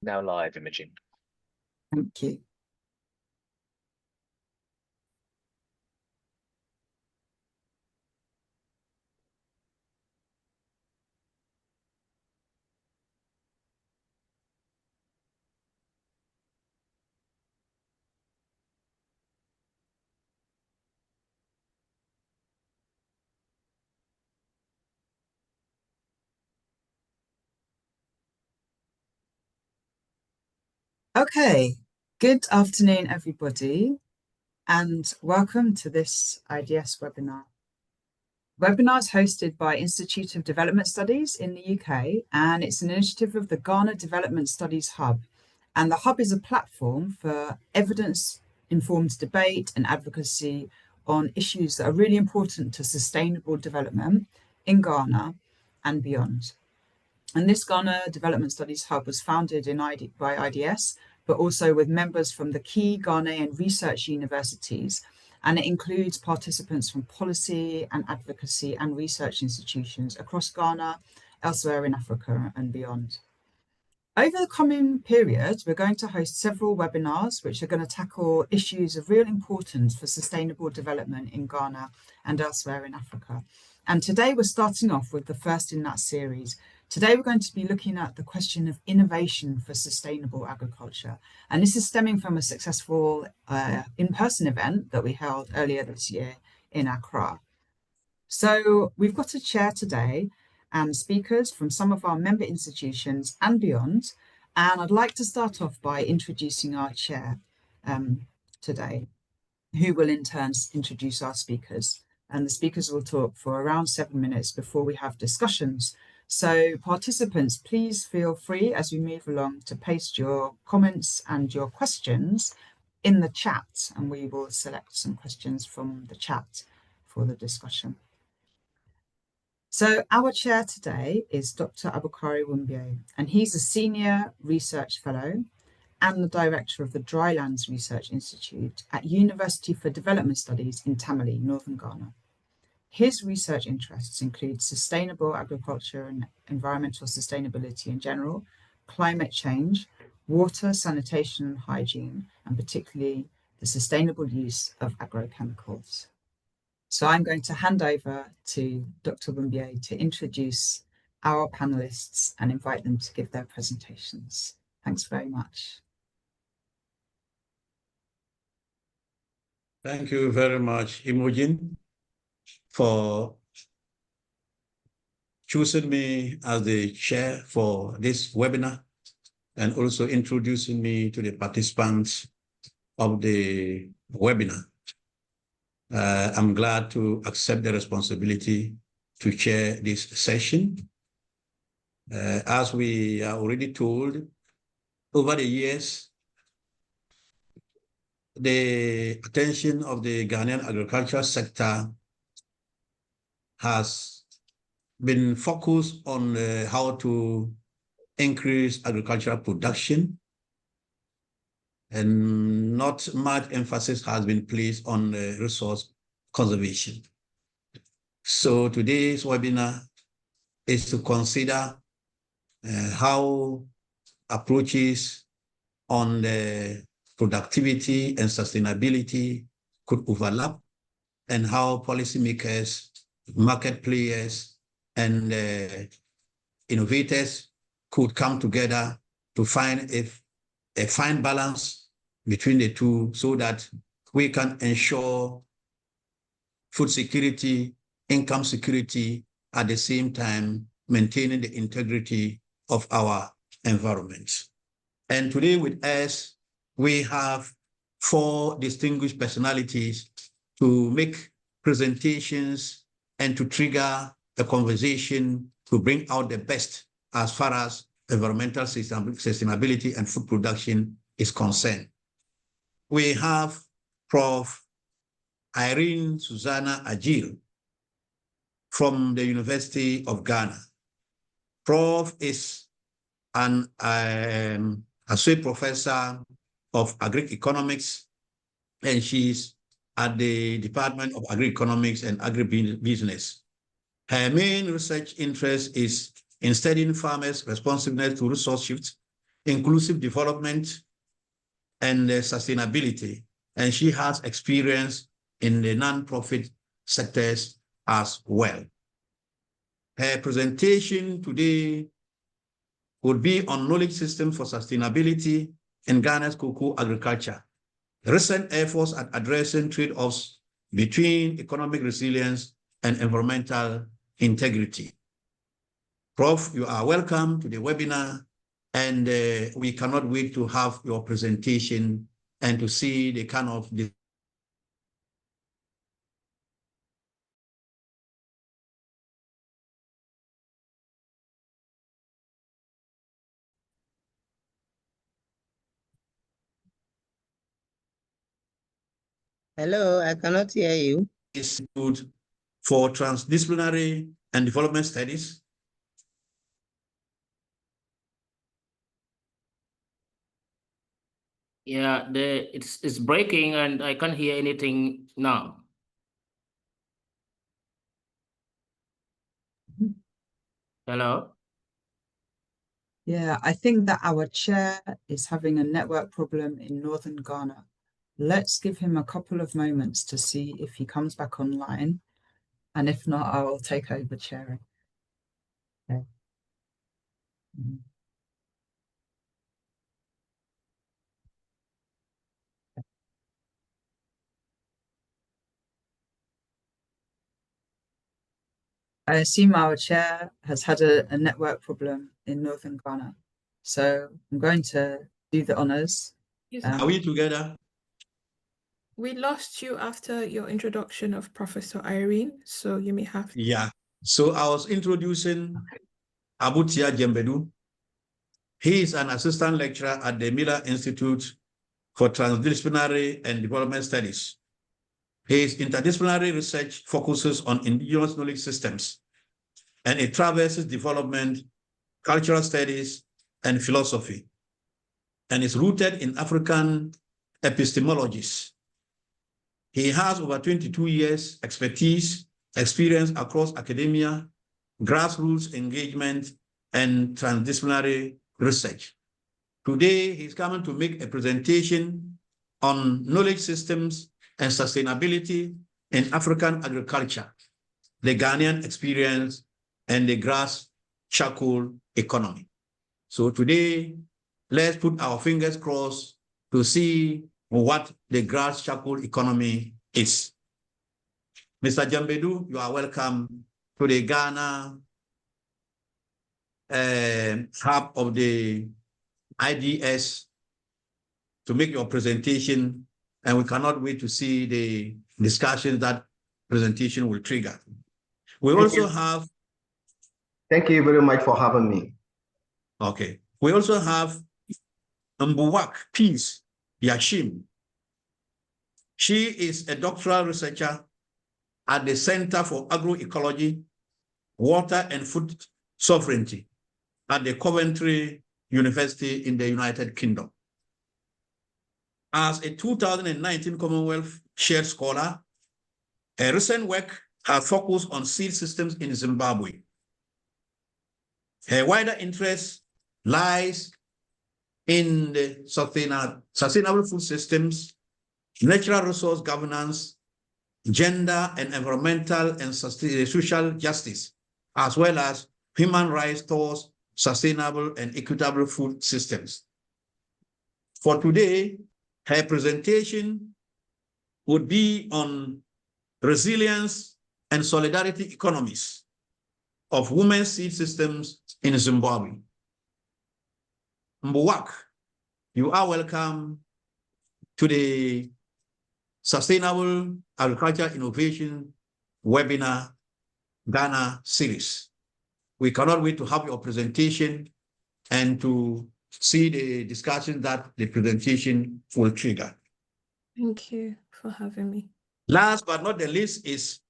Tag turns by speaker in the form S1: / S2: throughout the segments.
S1: Now live, Imogen.
S2: Thank you. Okay, good afternoon, everybody, and welcome to this IDS webinar. Webinar is hosted by Institute of Development Studies in the UK, and it's an initiative of the Ghana Development Studies Hub. And the Hub is a platform for evidence-informed debate and advocacy on issues that are really important to sustainable development in Ghana and beyond. And this Ghana Development Studies Hub was founded by IDS, but also with members from the key Ghanaian research universities. And it includes participants from policy and advocacy and research institutions across Ghana, elsewhere in Africa and beyond. Over the coming period, we're going to host several webinars which are going to tackle issues of real importance for sustainable development in Ghana and elsewhere in Africa. And today we're starting off with the first in that series. Today we're going to be looking at the question of innovation for sustainable agriculture. And this is stemming from a successful in-person event that we held earlier this year in Accra. So we've got a chair today and speakers from some of our member institutions and beyond. And I'd like to start off by introducing our chair today, who will in turn introduce our speakers. And the speakers will talk for around 7 minutes before we have discussions. So participants, please feel free as we move along to paste your comments and your questions in the chat, and we will select some questions from the chat for the discussion. So our chair today is Dr. Abukari Wumbei, and he's a senior research fellow and the director of the Drylands Research Institute at University for Development Studies in Tamale, Northern Ghana. His research interests include sustainable agriculture and environmental sustainability in general, climate change, water, sanitation and hygiene, and particularly the sustainable use of agrochemicals. So I'm going to hand over to Dr. Wumbei to introduce our panelists and invite them to give their presentations. Thanks very much.
S3: Thank you very much, Imogen, for choosing me as the chair for this webinar and also introducing me to the participants of the webinar. I'm glad to accept the responsibility to chair this session. As we are already told, over the years, the attention of the Ghanaian agricultural sector has been focused on how to increase agricultural production, and not much emphasis has been placed on resource conservation. So today's webinar is to consider how approaches on the productivity and sustainability could overlap, and how policymakers, market players, and innovators could come together to find a fine balance between the two so that we can ensure food security, income security, at the same time maintaining the integrity of our environment. And today with us, we have 4 distinguished personalities to make presentations and to trigger the conversation to bring out the best as far as environmental sustainability and food production is concerned. We have Prof. Irene Susanna Egyir from the University of Ghana. Prof is an associate professor of agri-economics, and she's at the Department of Agri-Economics and Agribusiness. Her main research interest is in studying farmers' responsiveness to resource shifts inclusive development and sustainability, and she has experience in the non-profit sectors as well. Her presentation today would be on knowledge system for sustainability in Ghana's cocoa agriculture, recent efforts at addressing trade-offs between economic resilience and environmental integrity. Prof, you are welcome to the webinar, and we cannot wait to have your presentation and to see the kind of
S1: Hello, I cannot hear you.
S3: Institute for Transdisciplinary and Development Studies.
S4: Yeah, it's breaking and I can't hear anything now. Hello?
S2: Yeah, I think that our chair is having a network problem in northern Ghana. Let's give him a couple of moments to see if he comes back online. And if not, I will take over chairing. Okay. I assume our chair has had a network problem in northern Ghana. So I'm going to do the honors.
S5: Yes.
S3: Are we together?
S5: We lost you after your introduction of Professor Irene, so you may have to.
S3: Yeah. So I was introducing Jambedu. He is an assistant lecturer at the Millar Institute for Transdisciplinary and Development Studies. His interdisciplinary research focuses on indigenous knowledge systems, and it traverses development, cultural studies, and philosophy, and is rooted in African epistemologies. He has over 22 years experience across academia, grassroots engagement, and transdisciplinary research. Today, he's coming to make a presentation on knowledge systems and sustainability in African agriculture, the Ghanaian experience, and the grass charcoal economy. So today, let's put our fingers crossed to see what the grass charcoal economy is. Mr. Jambedu, you are welcome to the Ghana hub of the IDS to make your presentation, and we cannot wait to see the discussions that presentation will trigger. We also have...
S6: Thank you very much for having me.
S3: Okay. We also have Nbuwak Peace Yashim. She is a doctoral researcher at the Center for Agroecology, Water and Food Sovereignty at the Coventry University in the United Kingdom. As a 2019 Commonwealth Shared Scholar, her recent work has focused on seed systems in Zimbabwe. Her wider interest lies in the sustainable food systems, natural resource governance, gender and environmental and social justice, as well as human rights towards sustainable and equitable food systems. For today, her presentation would be on resilience and solidarity economies of women's seed systems in Zimbabwe. Nbuwak, you are welcome to the Sustainable Agriculture Innovation Webinar Ghana series. We cannot wait to have your presentation and to see the discussion that the presentation will trigger.
S5: Thank you for having me.
S3: Last but not the least is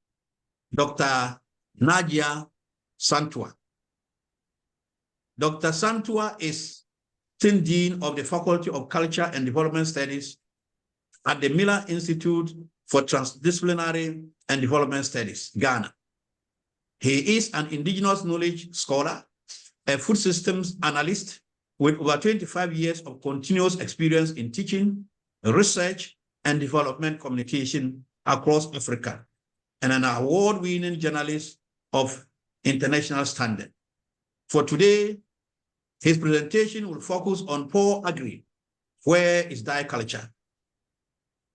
S3: Dr. Niagia Santuah. Dr. Santuah is Senior Dean of the Faculty of Culture and Development Studies at the Millar Institute for Transdisciplinary and Development Studies, Ghana. He is an indigenous knowledge scholar, a food systems analyst, with over 25 years of continuous experience in teaching, research, and development communication across Africa, and an award-winning journalist of international standard. For today, his presentation will focus on poor agri, where is dye culture,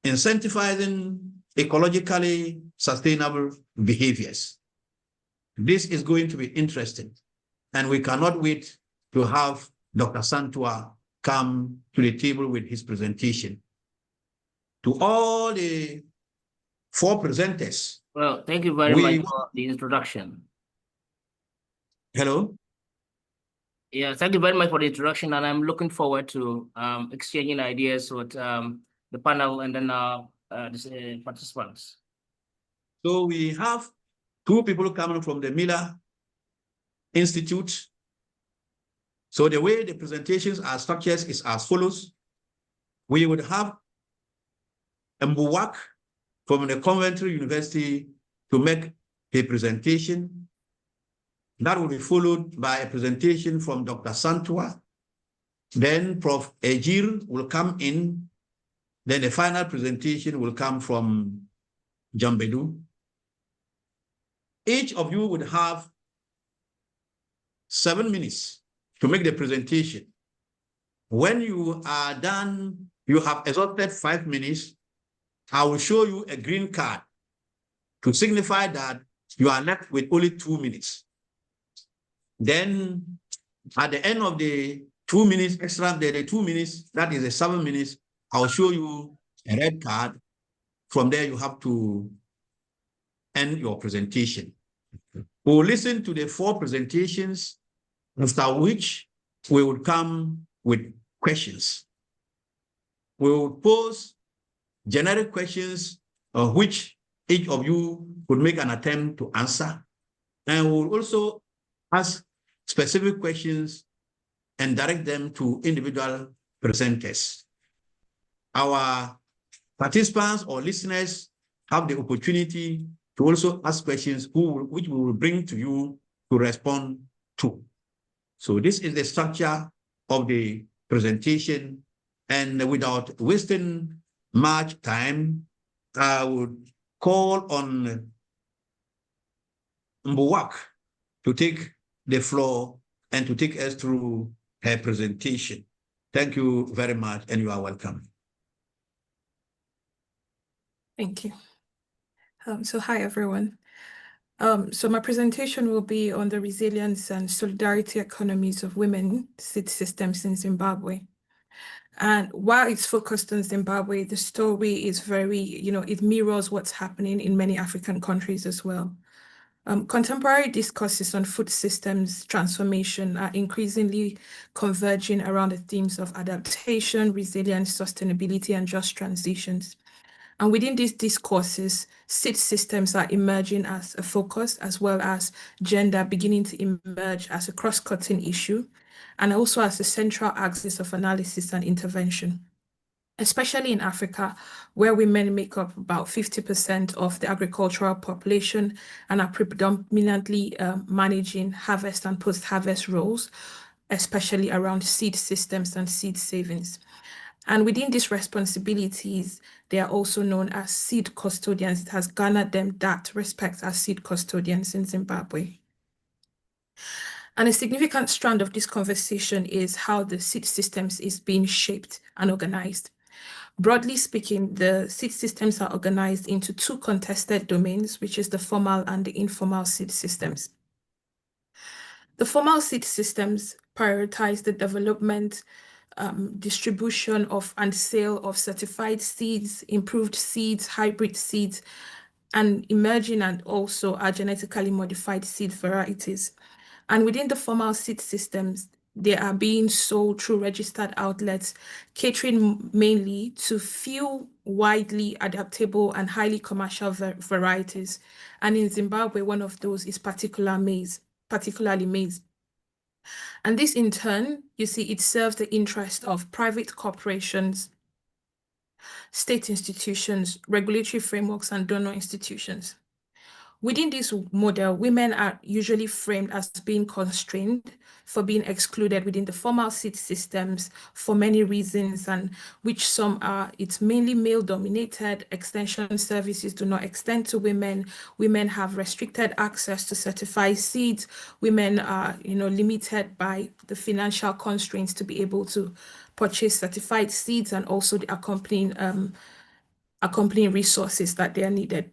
S3: incentivizing ecologically sustainable behaviors. This is going to be interesting, and we cannot wait to have Dr. Santuah come to the table with his presentation. To all the 4 presenters.
S4: Well, thank you very much for the introduction.
S3: Hello?
S4: Yeah, thank you very much for the introduction, and I'm looking forward to exchanging ideas with the panel and then the participants.
S3: So we have 2 people coming from the Millar Institute. So the way the presentations are structured is as follows. We would have Nbuwak from the Coventry University to make a presentation. That will be followed by a presentation from Dr. Santuah. Then Prof. Egyir will come in. Then the final presentation will come from Jambedu. Each of you would have 7 minutes to make the presentation. When you are done, you have exhausted 5 minutes, I will show you a green card to signify that you are left with only 2 minutes. Then at the end of the 2 minutes, extra, the 2 minutes, that is the 7 minutes, I'll show you a red card. From there, you have to end your presentation. We'll listen to the 4 presentations, after which we will come with questions. We will pose generic questions which each of you could make an attempt to answer. And we'll also ask specific questions and direct them to individual presenters. Our participants or listeners have the opportunity to also ask questions which we will bring to you to respond to. So this is the structure of the presentation. And without wasting much time, I would call on Nbuwak to take the floor and to take us through her presentation. Thank you very much, and you are welcome.
S5: Thank you. So hi, everyone. So my presentation will be on the resilience and solidarity economies of women seed systems in Zimbabwe. And while it's focused on Zimbabwe, the story is very, it mirrors what's happening in many African countries as well. Contemporary discourses on food systems transformation are increasingly converging around the themes of adaptation, resilience, sustainability, and just transitions. And within these discourses, seed systems are emerging as a focus, as well as gender beginning to emerge as a cross-cutting issue, and also as a central axis of analysis and intervention, especially in Africa, where women make up about 50% of the agricultural population and are predominantly managing harvest and post-harvest roles, especially around seed systems and seed savings. And within these responsibilities, they are also known as seed custodians. It has garnered them that respect as seed custodians in Zimbabwe. And a significant strand of this conversation is how the seed systems is being shaped and organized. Broadly speaking, the seed systems are organized into 2 contested domains, which is the formal and the informal seed systems. The formal seed systems prioritize the development, distribution of and sale of certified seeds, improved seeds, hybrid seeds, and emerging and also are genetically modified seed varieties. And within the formal seed systems, they are being sold through registered outlets, catering mainly to few widely adaptable and highly commercial varieties. And in Zimbabwe, one of those is particularly maize. And this in turn, you see, it serves the interest of private corporations, state institutions, regulatory frameworks, and donor institutions. Within this model, women are usually framed as being constrained for being excluded within the formal seed systems for many reasons, and which some are, it's mainly male-dominated, extension services do not extend to women, women have restricted access to certified seeds, women are, limited by the financial constraints to be able to purchase certified seeds and also the accompanying resources that they are needed.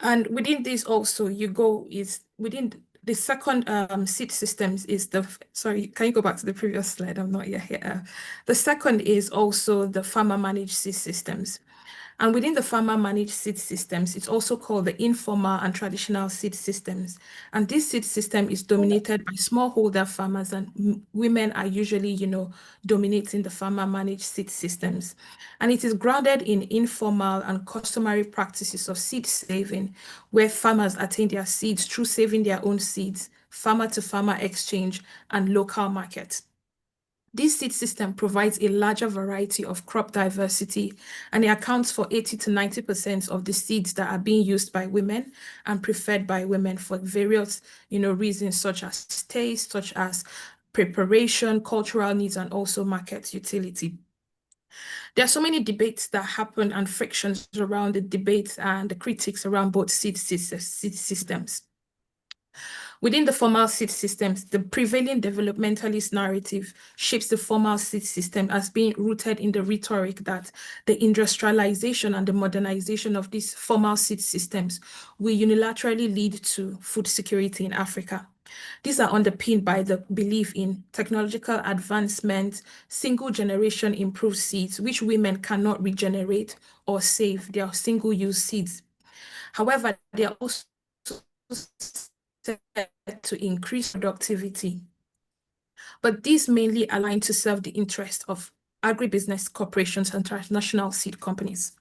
S5: And within this also, within the second seed systems is sorry, can you go back to the previous slide? I'm not yet here. The second is also the farmer managed seed systems. And within the farmer managed seed systems, it's also called the informal and traditional seed systems. And this seed system is dominated by smallholder farmers, and women are usually, dominating the farmer managed seed systems. And it is grounded in informal and customary practices of seed saving, where farmers attain their seeds through saving their own seeds, farmer-to-farmer exchange, and local markets. This seed system provides a larger variety of crop diversity, and it accounts for 80 to 90% of the seeds that are being used by women and preferred by women for various, reasons such as taste, such as preparation, cultural needs, and also market utility. There are so many debates that happen and frictions around the debates and the critics around both seed systems. Within the formal seed systems, the prevailing developmentalist narrative shapes the formal seed system as being rooted in the rhetoric that the industrialization and the modernization of these formal seed systems will unilaterally lead to food security in Africa. These are underpinned by the belief in technological advancement, single-generation improved seeds, which women cannot regenerate or save. They are single-use seeds. However, they are also to increase productivity. But these mainly align to serve the interest of agribusiness corporations and transnational seed companies.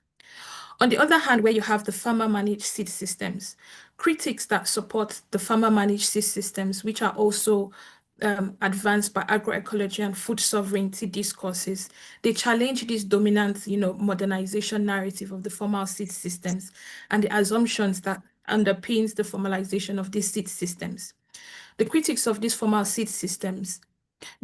S5: On the other hand, where you have the farmer-managed seed systems, critics that support the farmer-managed seed systems, which are also advanced by agroecology and food sovereignty discourses, they challenge this dominant, modernization narrative of the formal seed systems and the assumptions that underpins the formalization of these seed systems. The critics of these formal seed systems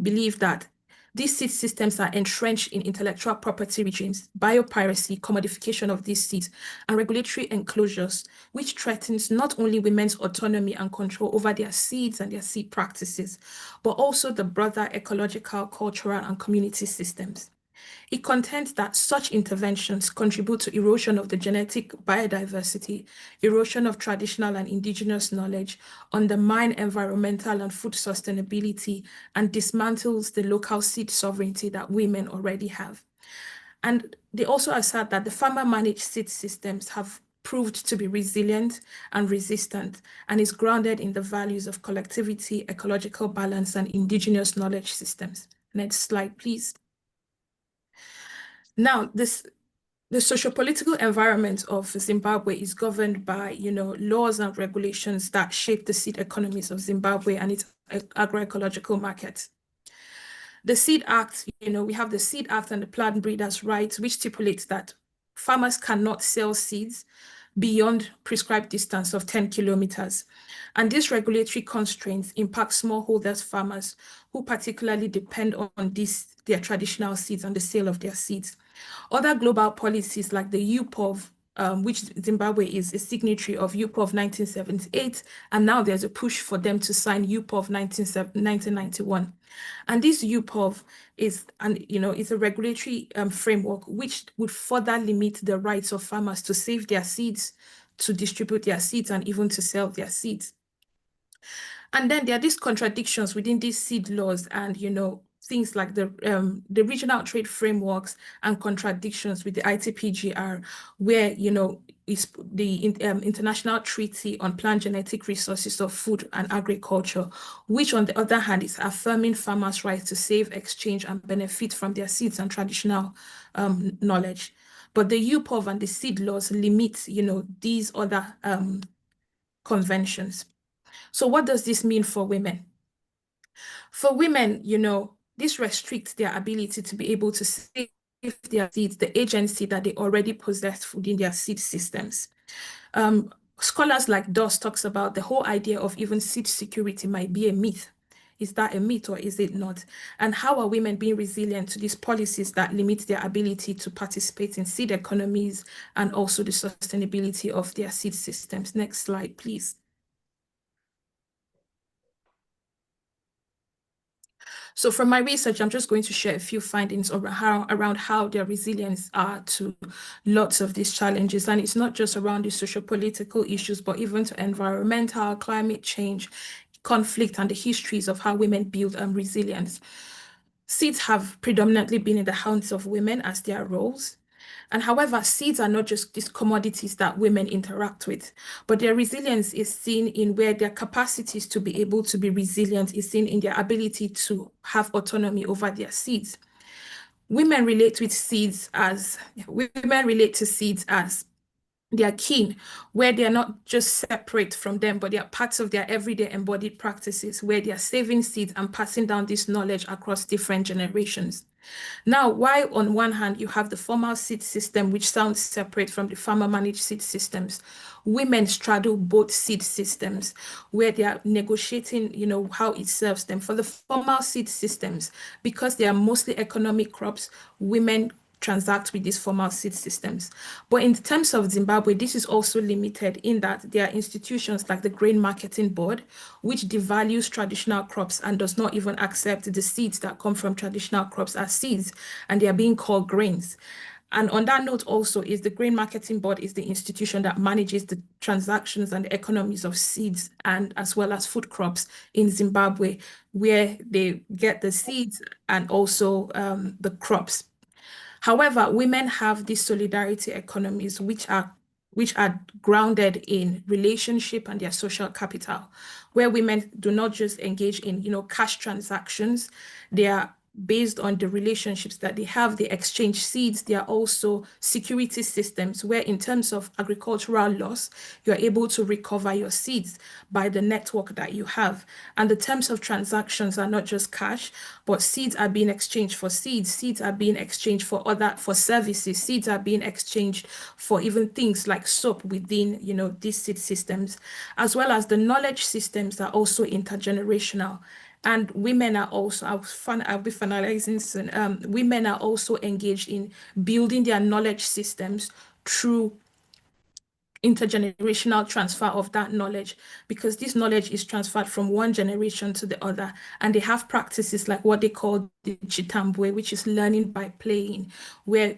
S5: believe that these seed systems are entrenched in intellectual property regimes, biopiracy, commodification of these seeds, and regulatory enclosures, which threatens not only women's autonomy and control over their seeds and their seed practices, but also the broader ecological, cultural, and community systems. It contends that such interventions contribute to erosion of the genetic biodiversity, erosion of traditional and indigenous knowledge, undermine environmental and food sustainability, and dismantles the local seed sovereignty that women already have. And they also assert that the farmer-managed seed systems have proved to be resilient and resistant, and is grounded in the values of collectivity, ecological balance, and indigenous knowledge systems. Next slide, please. Now, the sociopolitical environment of Zimbabwe is governed by, laws and regulations that shape the seed economies of Zimbabwe and its agroecological markets. The Seed Act, we have the Seed Act and the Plant Breeders' Rights, which stipulates that farmers cannot sell seeds beyond prescribed distance of 10 kilometers. And these regulatory constraints impact smallholders farmers who particularly depend on their traditional seeds and the sale of their seeds. Other global policies like the UPOV, which Zimbabwe is a signatory of UPOV 1978, and now there's a push for them to sign UPOV 1991. And this UPOV is a regulatory framework which would further limit the rights of farmers to save their seeds, to distribute their seeds, and even to sell their seeds. And then there are these contradictions within these seed laws and, things like the regional trade frameworks and contradictions with the ITPGR, where, is the International Treaty on Plant Genetic Resources of Food and Agriculture, which on the other hand is affirming farmers' rights to save, exchange, and benefit from their seeds and traditional knowledge. But the UPOV and the seed laws limit, these other conventions. So what does this mean for women? For women, this restricts their ability to be able to save their seeds, the agency that they already possess within their seed systems. Scholars like Doss talks about the whole idea of even seed security might be a myth. Is that a myth or is it not? And how are women being resilient to these policies that limit their ability to participate in seed economies and also the sustainability of their seed systems? Next slide, please. So from my research, I'm just going to share a few findings around how their resilience are to lots of these challenges. And it's not just around the socio-political issues, but even to environmental, climate change, conflict, and the histories of how women build resilience. Seeds have predominantly been in the hands of women as their roles. And however, seeds are not just these commodities that women interact with, but their resilience is seen in where their capacities to be able to be resilient is seen in their ability to have autonomy over their seeds. Women relate to seeds as they are kin, where they are not just separate from them, but they are parts of their everyday embodied practices, where they are saving seeds and passing down this knowledge across different generations. Now, while on one hand, you have the formal seed system, which sounds separate from the farmer-managed seed systems, women straddle both seed systems, where they are negotiating, how it serves them. For the formal seed systems, because they are mostly economic crops, women transact with these formal seed systems. But in terms of Zimbabwe, this is also limited in that there are institutions like the Grain Marketing Board, which devalues traditional crops and does not even accept the seeds that come from traditional crops as seeds, and they are being called grains. And on that note also is the Grain Marketing Board is the institution that manages the transactions and the economies of seeds and as well as food crops in Zimbabwe, where they get the seeds and also the crops. However, women have these solidarity economies, which are grounded in relationship and their social capital, where women do not just engage in, cash transactions. They are based on the relationships that they have. They exchange seeds. They are also security systems where in terms of agricultural loss, you're able to recover your seeds by the network that you have. And the terms of transactions are not just cash, but seeds are being exchanged for seeds. Seeds are being exchanged for services. Seeds are being exchanged for even things like soap within, these seed systems, as well as the knowledge systems are also intergenerational. And women are also, I'll be finalizing soon. Women are also engaged in building their knowledge systems through intergenerational transfer of that knowledge, because this knowledge is transferred from one generation to the other. And they have practices like what they call the Chitambwe, which is learning by playing, where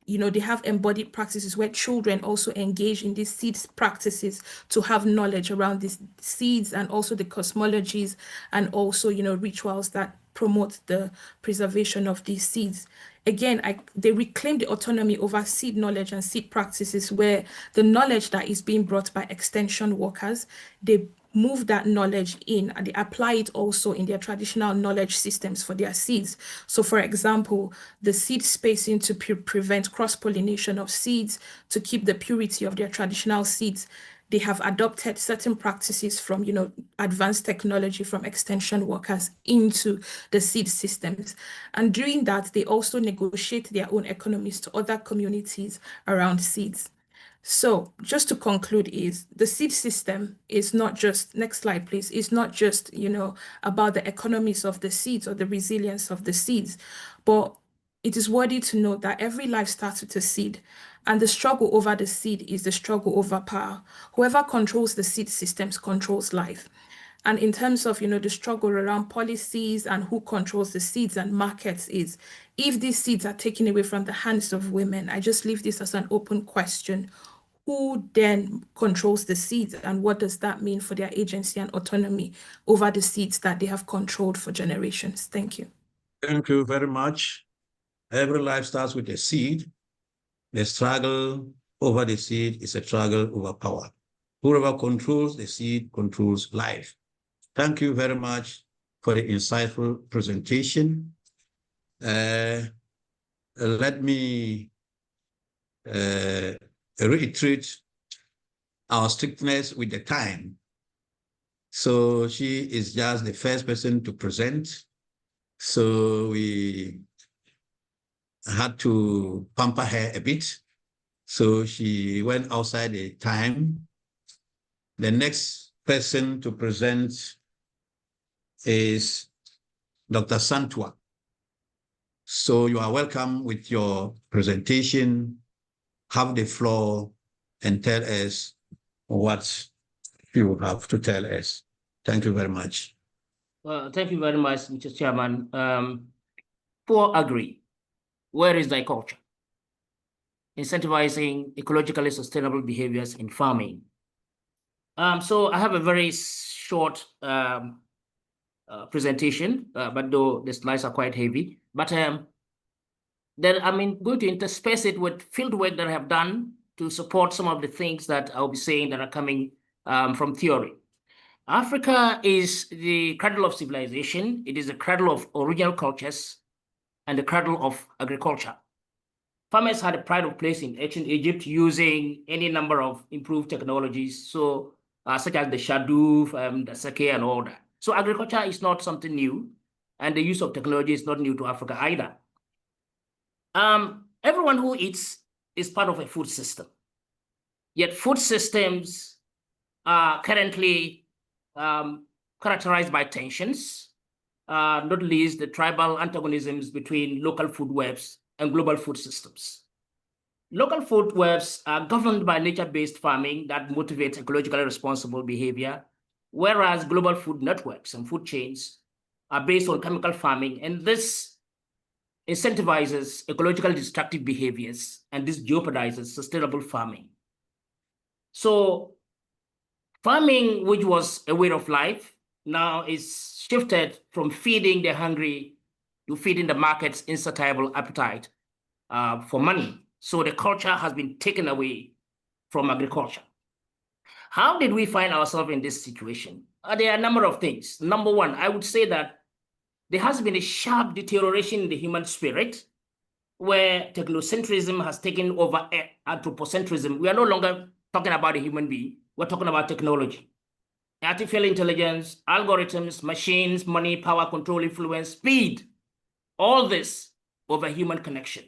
S5: they have embodied practices where children also engage in these seeds practices to have knowledge around these seeds and also the cosmologies and also, rituals that promote the preservation of these seeds. Again, they reclaim the autonomy over seed knowledge and seed practices where the knowledge that is being brought by extension workers, they move that knowledge in and they apply it also in their traditional knowledge systems for their seeds. So for example, the seed spacing to prevent cross-pollination of seeds, to keep the purity of their traditional seeds, they have adopted certain practices from, advanced technology from extension workers into the seed systems. And doing that, they also negotiate their own economies to other communities around seeds. So just to conclude is the seed system is not just, next slide please, is not just, about the economies of the seeds or the resilience of the seeds, but it is worthy to note that every life starts with a seed, and the struggle over the seed is the struggle over power. Whoever controls the seed systems controls life. And in terms of, the struggle around policies and who controls the seeds and markets is, if these seeds are taken away from the hands of women, I just leave this as an open question. Who then controls the seeds and what does that mean for their agency and autonomy over the seeds that they have controlled for generations? Thank you.
S3: Thank you very much. Every life starts with a seed. The struggle over the seed is a struggle over power. Whoever controls the seed controls life. Thank you very much for the insightful presentation. Let me reiterate our strictness with the time. So she is just the first person to present. So we had to pamper her a bit. So she went outside the time The next person to present is Dr. Santuah. So you are welcome with your presentation. Have the floor and tell us what you have to tell us. Thank you very much.
S4: Well, thank you very much, Mr. Chairman. Poor agri, where is thy culture? Incentivizing ecologically sustainable behaviors in farming. So I have a very short presentation, but though the slides are quite heavy. But then I'm going to intersperse it with field work that I have done to support some of the things that I'll be saying that are coming from theory. Africa is the cradle of civilization. It is the cradle of original cultures and the cradle of agriculture. Farmers had a pride of place in ancient Egypt using any number of improved technologies, so such as the shadoof, the sake, and all that. So agriculture is not something new, and the use of technology is not new to Africa either. Everyone who eats is part of a food system. Yet food systems are currently characterized by tensions, not least the tribal antagonisms between local food webs and global food systems. Local food webs are governed by nature-based farming that motivates ecologically responsible behavior, whereas global food networks and food chains are based on chemical farming, and this incentivizes ecologically destructive behaviors, and this jeopardizes sustainable farming. So farming, which was a way of life, now is shifted from feeding the hungry to feeding the market's insatiable appetite for money. So the culture has been taken away from agriculture. How did we find ourselves in this situation? There are a number of things. Number one, I would say that there has been a sharp deterioration in the human spirit where technocentrism has taken over anthropocentrism. We are no longer talking about a human being. We're talking about technology. Artificial intelligence, algorithms, machines, money, power, control, influence, speed. All this over human connection.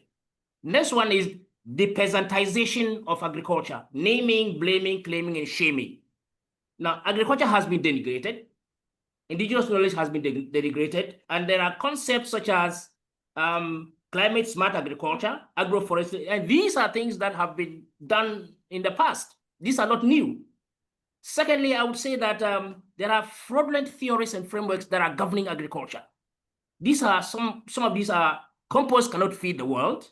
S4: Next one is the peasantization of agriculture, naming, blaming, claiming, and shaming. Now, agriculture has been denigrated. Indigenous knowledge has been denigrated. And there are concepts such as climate smart agriculture, agroforestry, and these are things that have been done in the past. These are not new. Secondly, I would say that there are fraudulent theories and frameworks that are governing agriculture. These are some of these are compost cannot feed the world.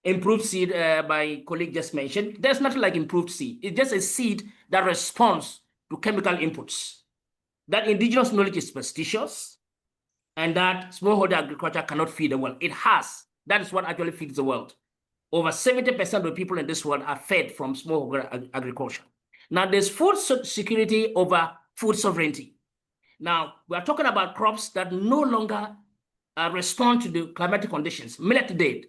S4: Improved seed, my colleague just mentioned. There's nothing like improved seed. It's just a seed that responds to chemical inputs. That indigenous knowledge is superstitious, and that smallholder agriculture cannot feed the world. It has. That is what actually feeds the world. Over 70% of people in this world are fed from smallholder agriculture. Now, there's food security over food sovereignty. Now, we are talking about crops that no longer respond to the climatic conditions. Millet did.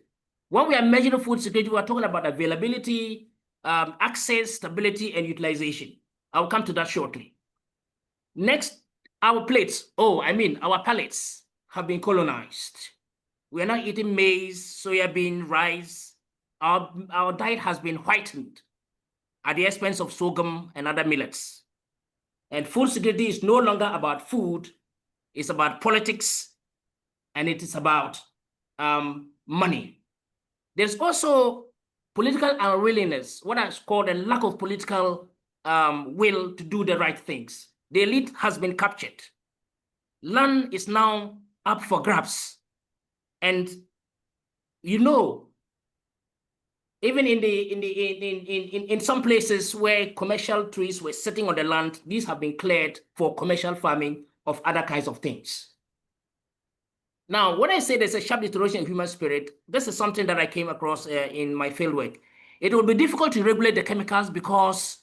S4: When we are measuring food security, we are talking about availability, access, stability, and utilization. I'll come to that shortly. Next, our plates, our palates have been colonized. We are not eating maize, soybean, rice. Our diet has been whitened at the expense of sorghum and other millets. And food security is no longer about food, it's about politics, and it is about money. There's also political unwillingness, what is called a lack of political will to do the right things. The elite has been captured. Land is now up for grabs. And even in some places where commercial trees were sitting on the land, these have been cleared for commercial farming of other kinds of things. Now, when I say there's a sharp deterioration in human spirit, this is something that I came across in my fieldwork. It will be difficult to regulate the chemicals because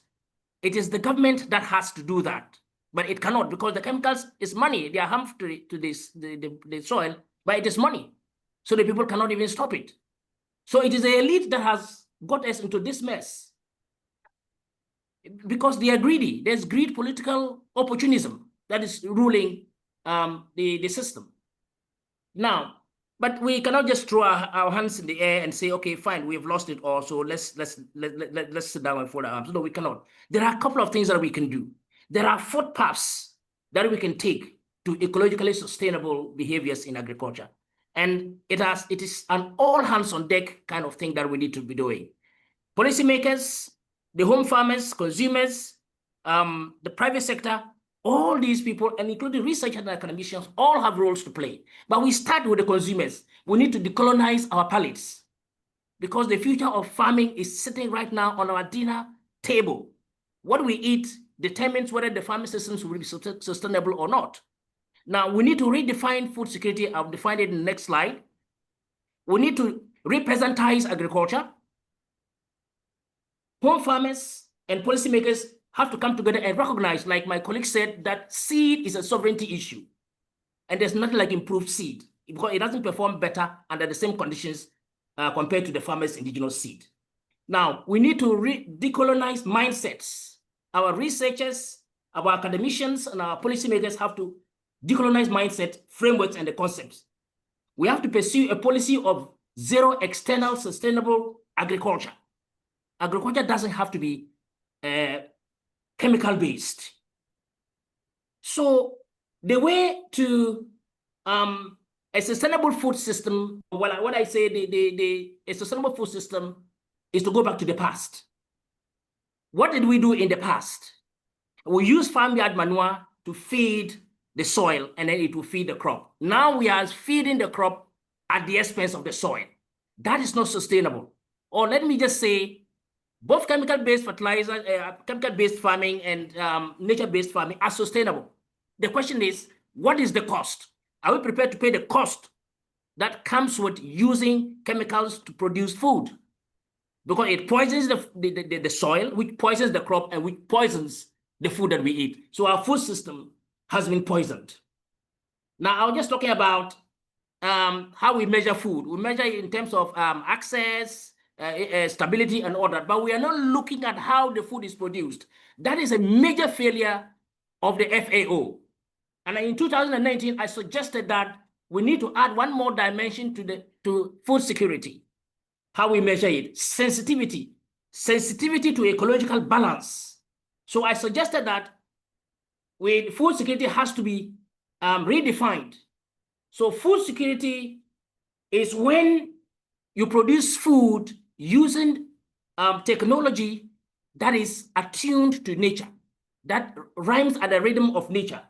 S4: it is the government that has to do that. But it cannot, because the chemicals is money. They are harmful to the soil, but it is money. So the people cannot even stop it. So it is the elite that has got us into this mess. Because they are greedy. There's greed, political opportunism that is ruling the system. Now, But we cannot just throw our hands in the air and say, okay, fine, we've lost it all, so let's sit down and fold our arms. No, we cannot. There are a couple of things that we can do. There are footpaths that we can take to ecologically sustainable behaviors in agriculture. And it is an all hands on deck kind of thing that we need to be doing. Policymakers, the home farmers, consumers, the private sector, all these people, and including researchers and academicians, all have roles to play. But we start with the consumers. We need to decolonize our palates, because the future of farming is sitting right now on our dinner table. What we eat determines whether the farming systems will be sustainable or not. Now, we need to redefine food security. I've defined it in the next slide. We need to representize agriculture. Home farmers and policymakers have to come together and recognize, like my colleague said, that seed is a sovereignty issue. And there's nothing like improved seed, because it doesn't perform better under the same conditions compared to the farmer's indigenous seed. Now, we need to decolonize mindsets. Our researchers, our academicians, and our policymakers have to decolonize mindset, frameworks, and the concepts. We have to pursue a policy of zero external sustainable agriculture. Agriculture doesn't have to be chemical-based. So the way to a sustainable food system, when I say a sustainable food system is to go back to the past. What did we do in the past? We used farmyard manure to feed the soil, and then it will feed the crop. Now we are feeding the crop at the expense of the soil. That is not sustainable. Or let me just say, both chemical-based fertilizer, chemical-based farming and nature-based farming are sustainable. The question is, what is the cost? Are we prepared to pay the cost that comes with using chemicals to produce food? Because it poisons the soil, which poisons the crop, and which poisons the food that we eat. So our food system has been poisoned. Now, I was just talking about how we measure food. We measure it in terms of access, stability, and all that, but we are not looking at how the food is produced. That is a major failure of the FAO. And in 2019, I suggested that we need to add one more dimension to food security. How we measure it, sensitivity to ecological balance. So I suggested that food security has to be redefined. So food security is when you produce food using technology that is attuned to nature, that rhymes at the rhythm of nature.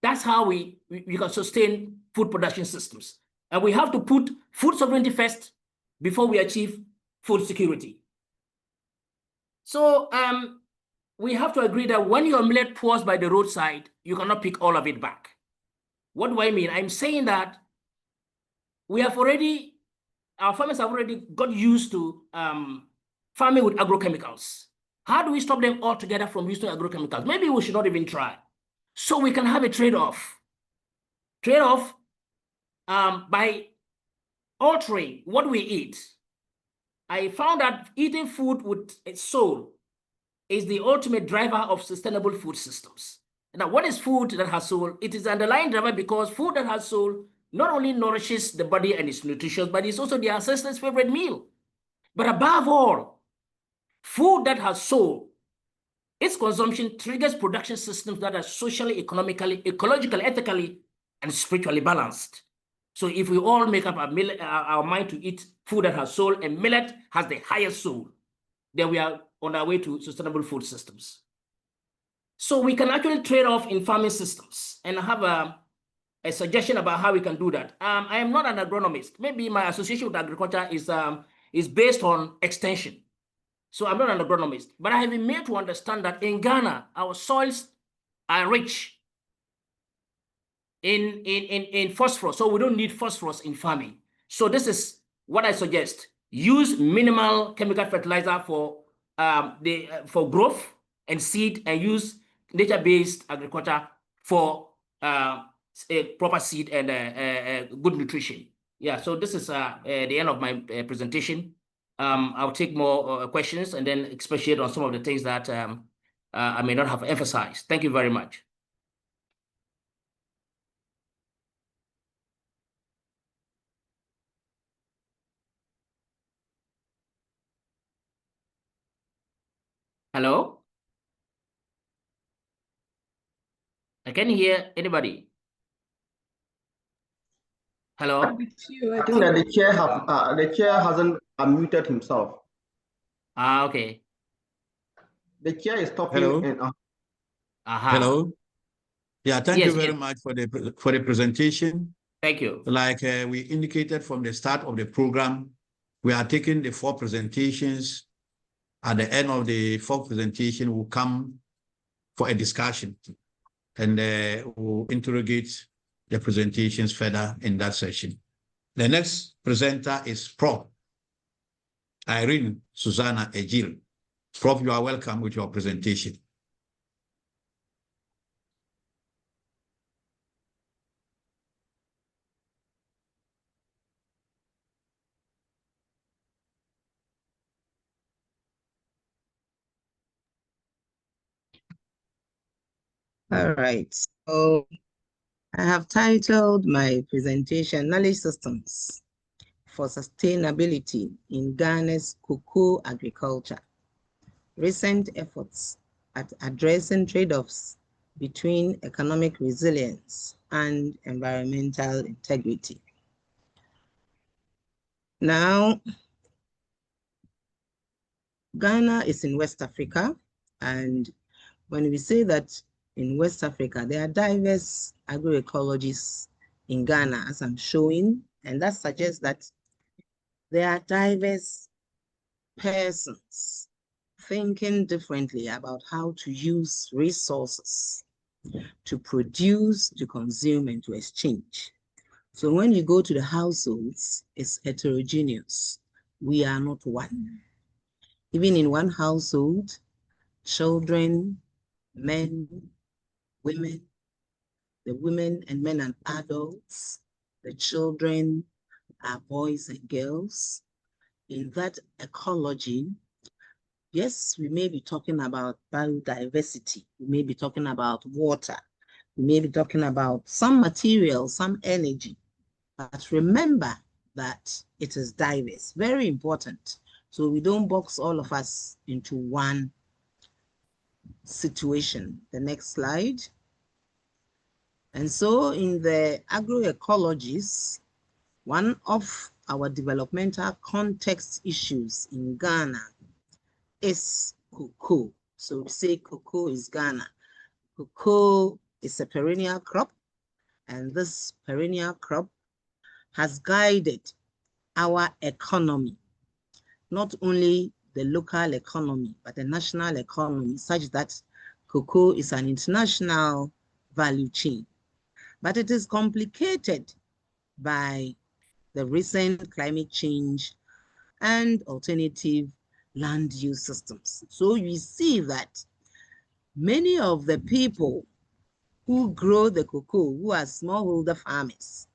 S4: That's how we can sustain food production systems. And we have to put food sovereignty first before we achieve food security. So we have to agree that when your millet pours by the roadside, you cannot pick all of it back. What do I mean? I'm saying that our farmers have already got used to farming with agrochemicals. How do we stop them altogether from using agrochemicals? Maybe we should not even try. So we can have a trade-off. Trade-off by altering what we eat. I found that eating food with its soul is the ultimate driver of sustainable food systems. Now, what is food that has soul? It is the underlying driver, because food that has soul not only nourishes the body and is nutritious, but it's also the ancestors' favorite meal. But above all, food that has soul, its consumption triggers production systems that are socially, economically, ecologically, ethically, and spiritually balanced. So if we all make up our mind to eat food that has soul, and millet has the highest soul, then we are on our way to sustainable food systems. So we can actually trade off in farming systems, and I have a suggestion about how we can do that. I am not an agronomist. Maybe my association with agriculture is based on extension. So I'm not an agronomist, but I have been made to understand that in Ghana, our soils are rich in phosphorus. So we don't need phosphorus in farming. So this is what I suggest. Use minimal chemical fertilizer for growth and seed, and use nature-based agriculture for a proper seed and good nutrition. Yeah, so this is the end of my presentation. I'll take more questions and then expatiate on some of the things that I may not have emphasized. Thank you very much. Hello? I can't hear anybody. Hello?
S6: I think that the chair hasn't unmuted himself.
S4: Ah, okay.
S6: The chair is talking.
S3: Hello.
S6: And,
S4: Aha.
S3: Hello. Yeah, thank
S4: Yes,
S3: you very
S4: yes.
S3: much for the presentation.
S4: Thank you.
S3: Like we indicated from the start of the program, we are taking the 4 presentations. At the end of the 4th presentation, we'll come for a discussion, and we'll interrogate the presentations further in that session. The next presenter is Prof. Irene Susanna Egyir. Prof, you are welcome with your presentation.
S1: All right, so I have titled my presentation, Knowledge Systems for Sustainability in Ghana's Cocoa Agriculture, Recent Efforts at Addressing Trade-offs between Economic Resilience and Environmental Integrity. Now, Ghana is in West Africa, and when we say that in West Africa, there are diverse agroecologies in Ghana, as I'm showing, and that suggests that there are diverse persons thinking differently about how to use resources to produce, to consume, and to exchange. So when you go to the households, it's heterogeneous. We are not one. Even in one household, children, men, women, the women and men and adults, the children are boys and girls. In that ecology, yes, we may be talking about biodiversity. We may be talking about water. We may be talking about some material, some energy. But remember that it is diverse, very important. So we don't box all of us into one situation. The next slide. And so in the agroecologies, one of our developmental context issues in Ghana is cocoa. So we say cocoa is Ghana. Cocoa is a perennial crop, and this perennial crop has guided our economy, not only the local economy, but the national economy, such that cocoa is an international value chain. But it is complicated by the recent climate change and alternative land use systems. So you see that many of the people who grow the cocoa, who are smallholder farmers,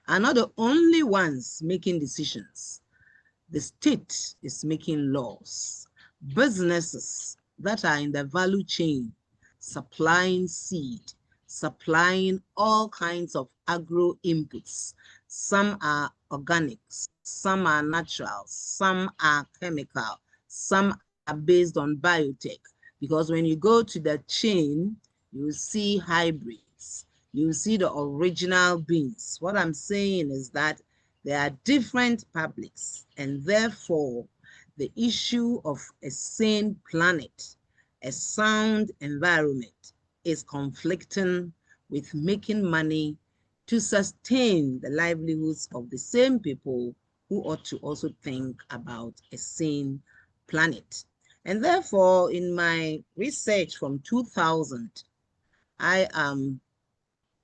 S1: are not the only ones making decisions. The state is making laws. Businesses that are in the value chain, supplying seed, supplying all kinds of agro inputs. Some are organics, some are natural, some are chemical, some are based on biotech. Because when you go to the chain, you see hybrids, you see the original beans. What I'm saying is that there are different publics, and therefore the issue of a sane planet, a sound environment, is conflicting with making money to sustain the livelihoods of the same people who ought to also think about a sane planet. And therefore, in my research from 2000, I am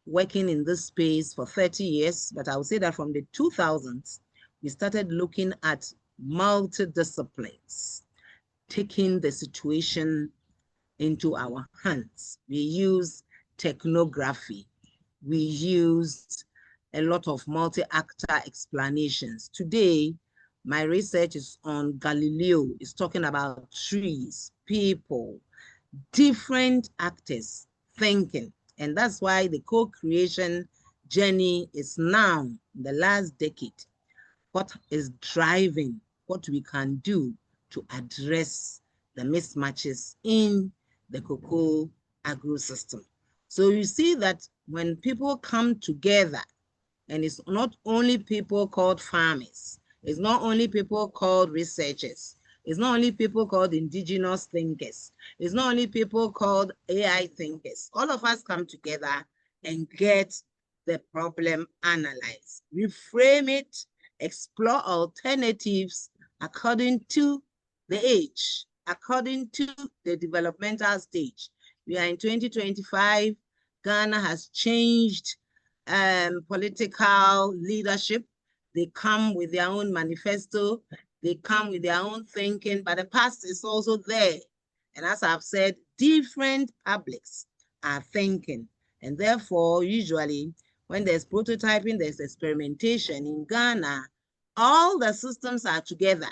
S1: working in this space for 30 years, but I would say that from the 2000s, we started looking at multidisciplines, taking the situation into our hands. We use technography. We used a lot of multi-actor explanations. Today, my research is on Galileo. It's talking about trees, people, different actors thinking. And that's why the co-creation journey is now, in the last decade, what is driving what we can do to address the mismatches in the cocoa agro system. So you see that when people come together, and it's not only people called farmers, it's not only people called researchers, it's not only people called indigenous thinkers, it's not only people called AI thinkers. All of us come together and get the problem analyzed, reframe it, explore alternatives according to the age, according to the developmental stage. We are in 2025. Ghana has changed political leadership. They come with their own manifesto. They come with their own thinking, but the past is also there. And as I've said, different publics are thinking. And therefore, usually, when there's prototyping, there's experimentation. In Ghana, all the systems are together.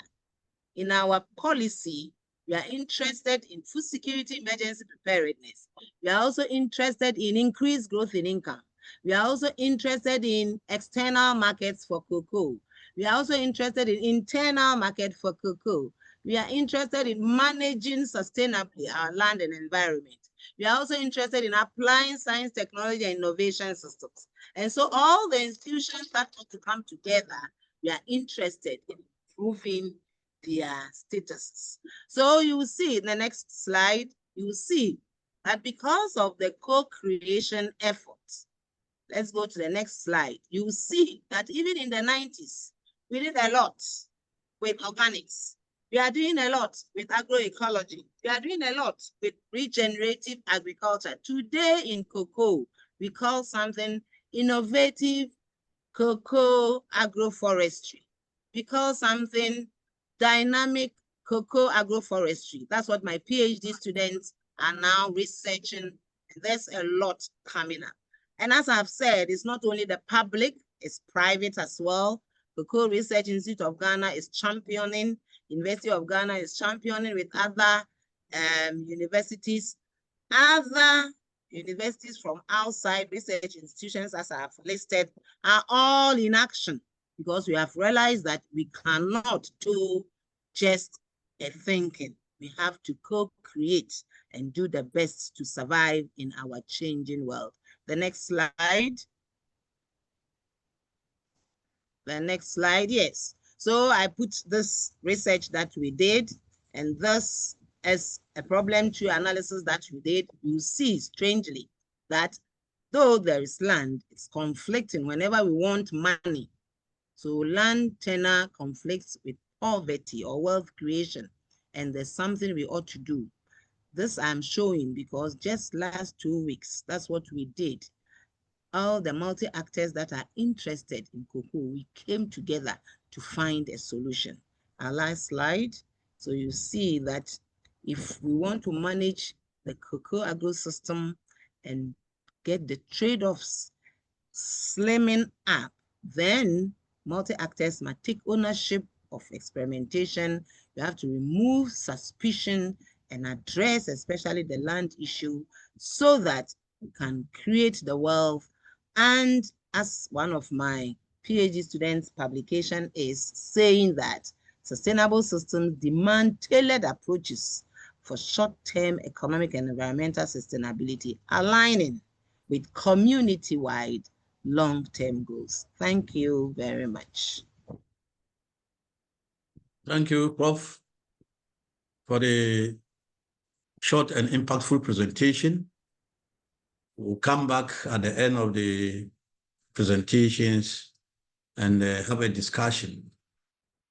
S1: In our policy, we are interested in food security, emergency preparedness. We are also interested in increased growth in income. We are also interested in external markets for cocoa. We are also interested in internal market for cocoa. We are interested in managing sustainably our land and environment. We are also interested in applying science, technology, and innovation systems. And so all the institutions that have to come together, we are interested in improving their statuses. So you will see in the next slide, you will see that because of the co-creation efforts, let's go to the next slide. You will see that even in the 90s, we did a lot with organics. We are doing a lot with agroecology. We are doing a lot with regenerative agriculture. Today in cocoa, we call something innovative cocoa agroforestry. We call something dynamic cocoa agroforestry. That's what my PhD students are now researching. There's a lot coming up. And as I've said, it's not only the public, it's private as well. Cocoa Research Institute of Ghana is championing, University of Ghana is championing with other universities. Other universities from outside research institutions, as I have listed, are all in action because we have realized that we cannot do just a thinking. We have to co-create and do the best to survive in our changing world. The next slide. The next slide, yes. So I put this research that we did, and thus as a problem tree analysis that we did, you see strangely that though there is land, it's conflicting whenever we want money. So land tenure conflicts with poverty or wealth creation, and there's something we ought to do. This I'm showing because just last 2 weeks, that's what we did. All the multi-actors that are interested in cocoa, we came together to find a solution. Our last slide. So you see that if we want to manage the cocoa agro system and get the trade-offs slimming up, then multi-actors must take ownership of experimentation. You have to remove suspicion and address especially the land issue so that we can create the wealth. And as one of my PhD students' publication is saying that sustainable systems demand tailored approaches for short-term economic and environmental sustainability, aligning with community-wide long-term goals. Thank you very much.
S3: Thank you, Prof, for the short and impactful presentation. We'll come back at the end of the presentations and have a discussion.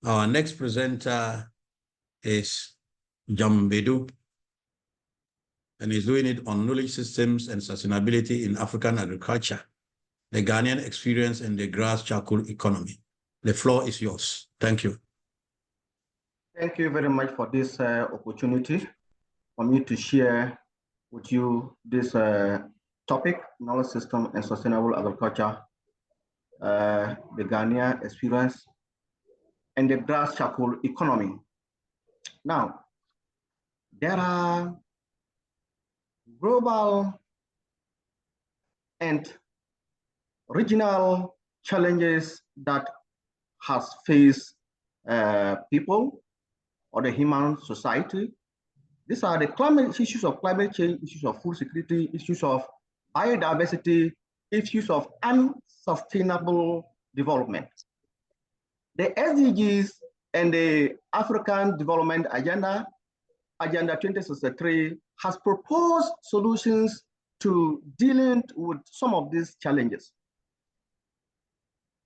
S3: Our next presenter is Jambedu, and he's doing it on knowledge systems and sustainability in African agriculture, the Ghanaian experience and the grass charcoal economy. The floor is yours. Thank you.
S6: Thank you very much for this opportunity for me to share with you this topic, knowledge system and sustainable agriculture, the Ghanaian experience and the grass charcoal economy. Now, there are global and regional challenges that has faced people or the human society These are the issues of climate change, issues of food security, issues of biodiversity, issues of unsustainable development. The SDGs and the African Development Agenda, Agenda 2063, has proposed solutions to dealing with some of these challenges.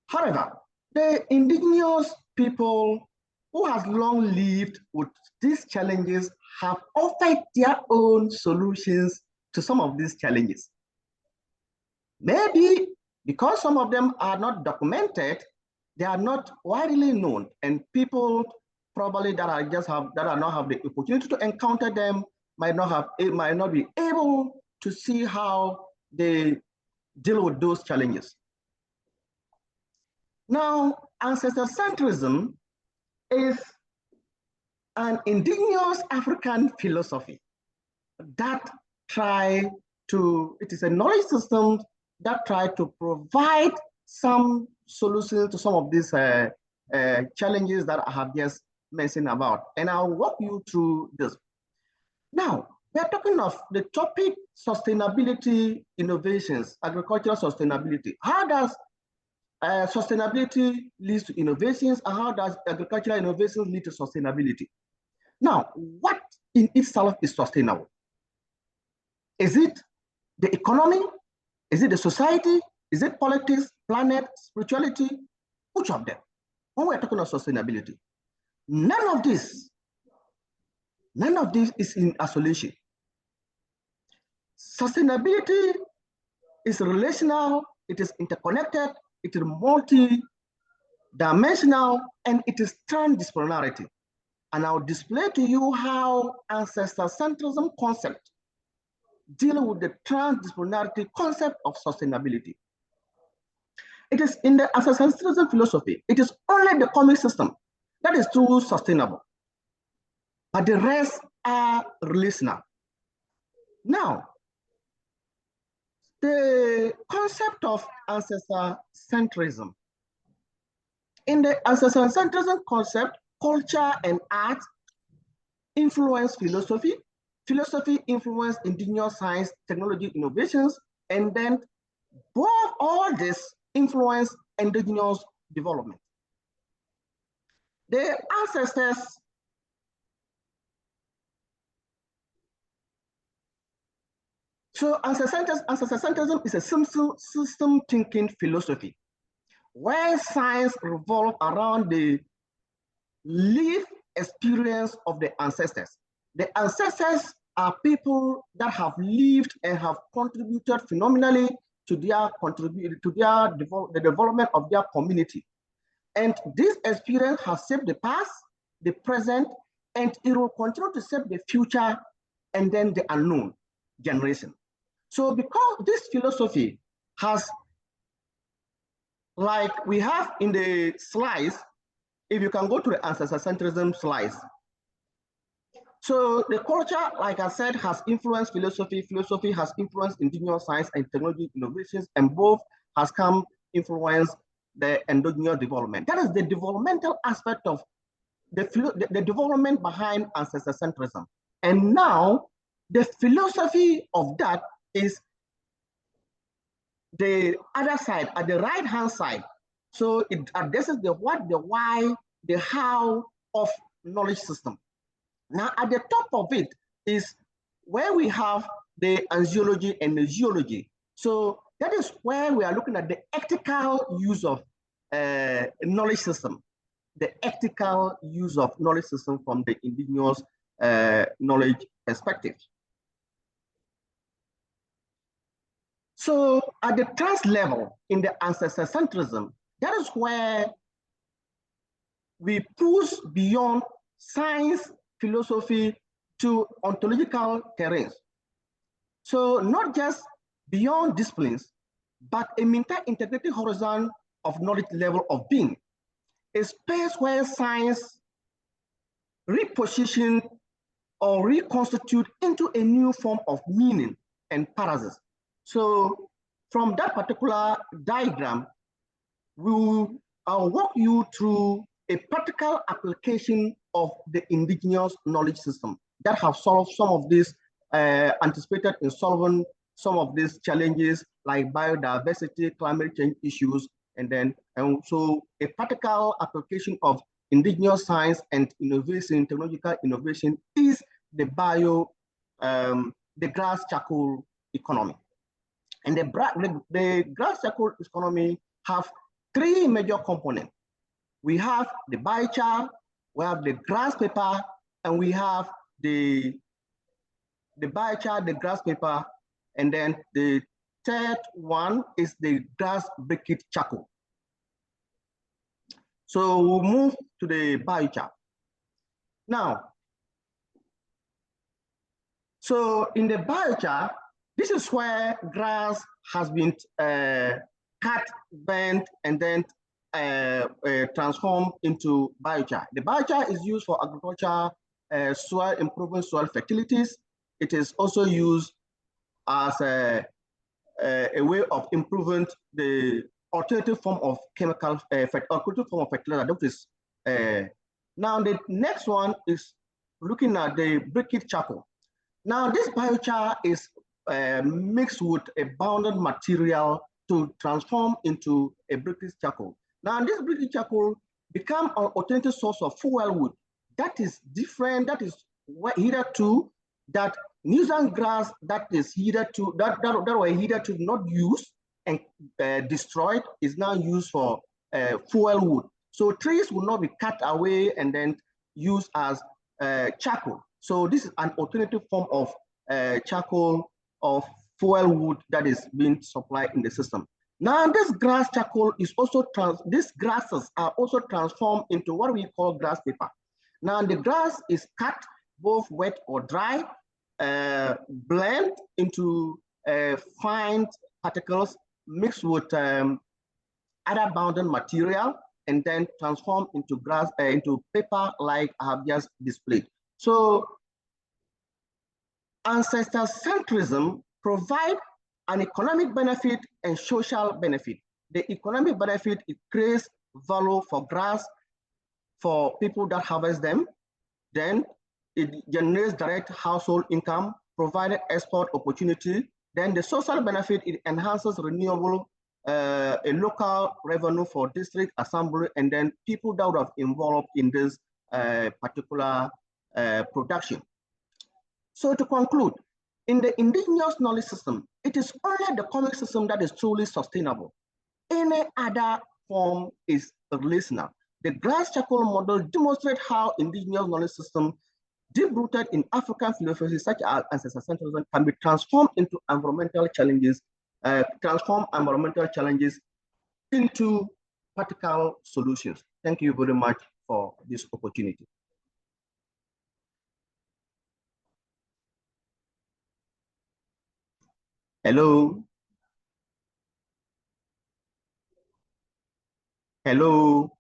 S6: However, the indigenous people who have long lived with these challenges have offered their own solutions to some of these challenges. Maybe because some of them are not documented, they are not widely known, and people probably that are not have the opportunity to encounter them might not be able to see how they deal with those challenges. Now, ancestor centrism is an indigenous African philosophy that it is a knowledge system that try to provide some solutions to some of these challenges that I have just mentioned about. And I'll walk you through this. Now, we're talking of the topic sustainability innovations, agricultural sustainability. How does sustainability lead to innovations, and how does agricultural innovations lead to sustainability? Now, what in itself is sustainable? Is it the economy? Is it the society? Is it politics, planet, spirituality? Which of them? When we're talking about sustainability, none of this is in isolation. Sustainability is relational, it is interconnected, it is multi-dimensional, and it is transdisciplinarity. And I'll display to you how ancestor centrism concept deal with the transdisciplinarity concept of sustainability. It is in the ancestor centrism philosophy, it is only the economic system that is truly sustainable, but the rest are relational. Now, the concept of ancestor centrism. In the ancestor centrism concept, culture and art influence philosophy, philosophy influence indigenous science, technology, innovations, and then both all this influence indigenous development. The ancestors So ancestocentrism is a system thinking philosophy where science revolves around the lived experience of the ancestors. The ancestors are people that have lived and have contributed phenomenally to the development of their community. And this experience has shaped the past, the present, and it will continue to shape the future and then the unknown generation. So because this philosophy has, like we have in the slides, if you can go to the ancestor-centrism slides. So the culture, like I said, has influenced philosophy. Philosophy has influenced indigenous science and technology innovations, and both has come influence the endogenous development. That is the developmental aspect of the development behind ancestor-centrism. And now the philosophy of that is the other side, at the right-hand side. So it addresses the what, the why, the how of knowledge system. Now at the top of it is where we have the angiology and the geology. So that is where we are looking at the ethical use of knowledge system, the ethical use of knowledge system from the indigenous knowledge perspective. So at the trans level in the ancestor-centrism, that is where we push beyond science, philosophy to ontological terrains. So not just beyond disciplines, but a integrated horizon of knowledge level of being, a space where science reposition or reconstitute into a new form of meaning and paradox. So from that particular diagram, I'll walk you through a practical application of the indigenous knowledge system. that have solved some of these, anticipated in solving some of these challenges like biodiversity, climate change issues, and so a practical application of indigenous science and innovation, technological innovation, is the grass charcoal economy. And the grass charcoal economy have three major components. We have the biochar, we have the grass paper, and we have the biochar, the grass paper, and then the third one is the grass briquette charcoal. So we'll move to the biochar. Now, so in the biochar, this is where grass has been cut, bent, and then transformed into biochar. The biochar is used for agriculture, soil improving soil fertilities. It is also used as a way of improving the alternative form of chemical, alternative form of fertilizer. That is, now the next one is looking at the briquette charcoal. Now this biochar is mixed with a bounded material to transform into a briquette charcoal. Now this briquette charcoal become an alternative source of fuel wood that is different, that is hitherto that nuisance grass that is hitherto that were hitherto not used and destroyed is now used for fuel wood. So trees will not be cut away and then used as charcoal. So this is an alternative form of charcoal of fuel wood that is being supplied in the system. Now this grass charcoal is also, these grasses are also transformed into what we call grass paper. Now the grass is cut both wet or dry, blend into fine particles mixed with other bounded material, and then transform into grass, into paper like I have just displayed. So ancestor centrism provide an economic benefit and social benefit. The economic benefit, it creates value for grass for people that harvest them. Then it generates direct household income, provided export opportunity. Then the social benefit, it enhances renewable, a local revenue for district assembly, and then people that would have involved in this particular production. So to conclude, in the indigenous knowledge system, it is only the comic system that is truly sustainable. Any other form is relational. The grass charcoal model demonstrates how indigenous knowledge system deep-rooted in African philosophy such as ancestor centrism can be transformed into environmental challenges, into practical solutions. Thank you very much for this opportunity. Hello. Hello.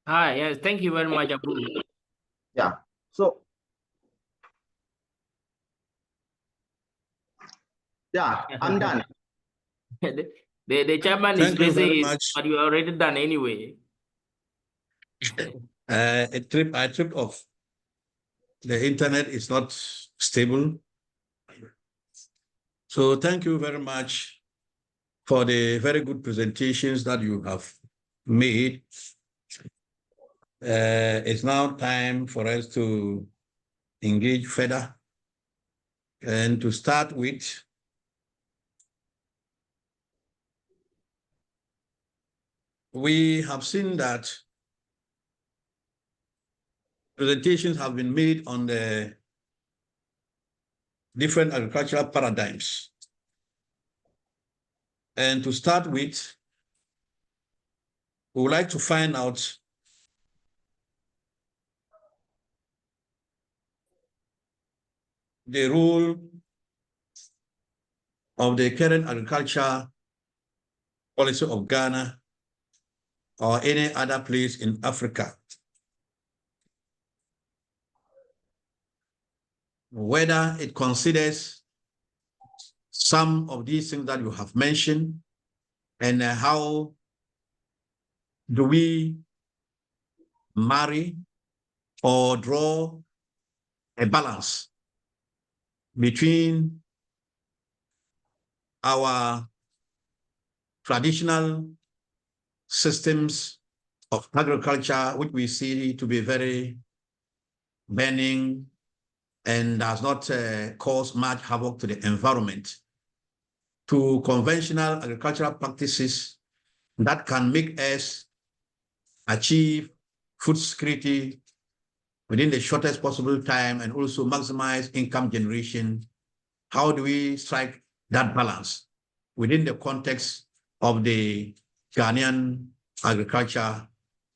S4: Hi, yes, thank you very much, Abu.
S6: Yeah, so, yeah, I'm done.
S4: The chairman is busy, but you are already done anyway.
S3: I tripped off. The internet is not stable. So thank you very much for the very good presentations that you have made. It's now time for us to engage further. And to start with, we have seen that presentations have been made on the different agricultural paradigms. And to start with, we would like to find out the role of the current agriculture policy of Ghana or any other place in Africa, whether it considers some of these things that you have mentioned, and how do we marry or draw a balance between our traditional systems of agriculture, which we see to be very burning and does not cause much havoc to the environment, to conventional agricultural practices that can make us achieve food security within the shortest possible time and also maximize income generation. How do we strike that balance within the context of the Ghanaian agriculture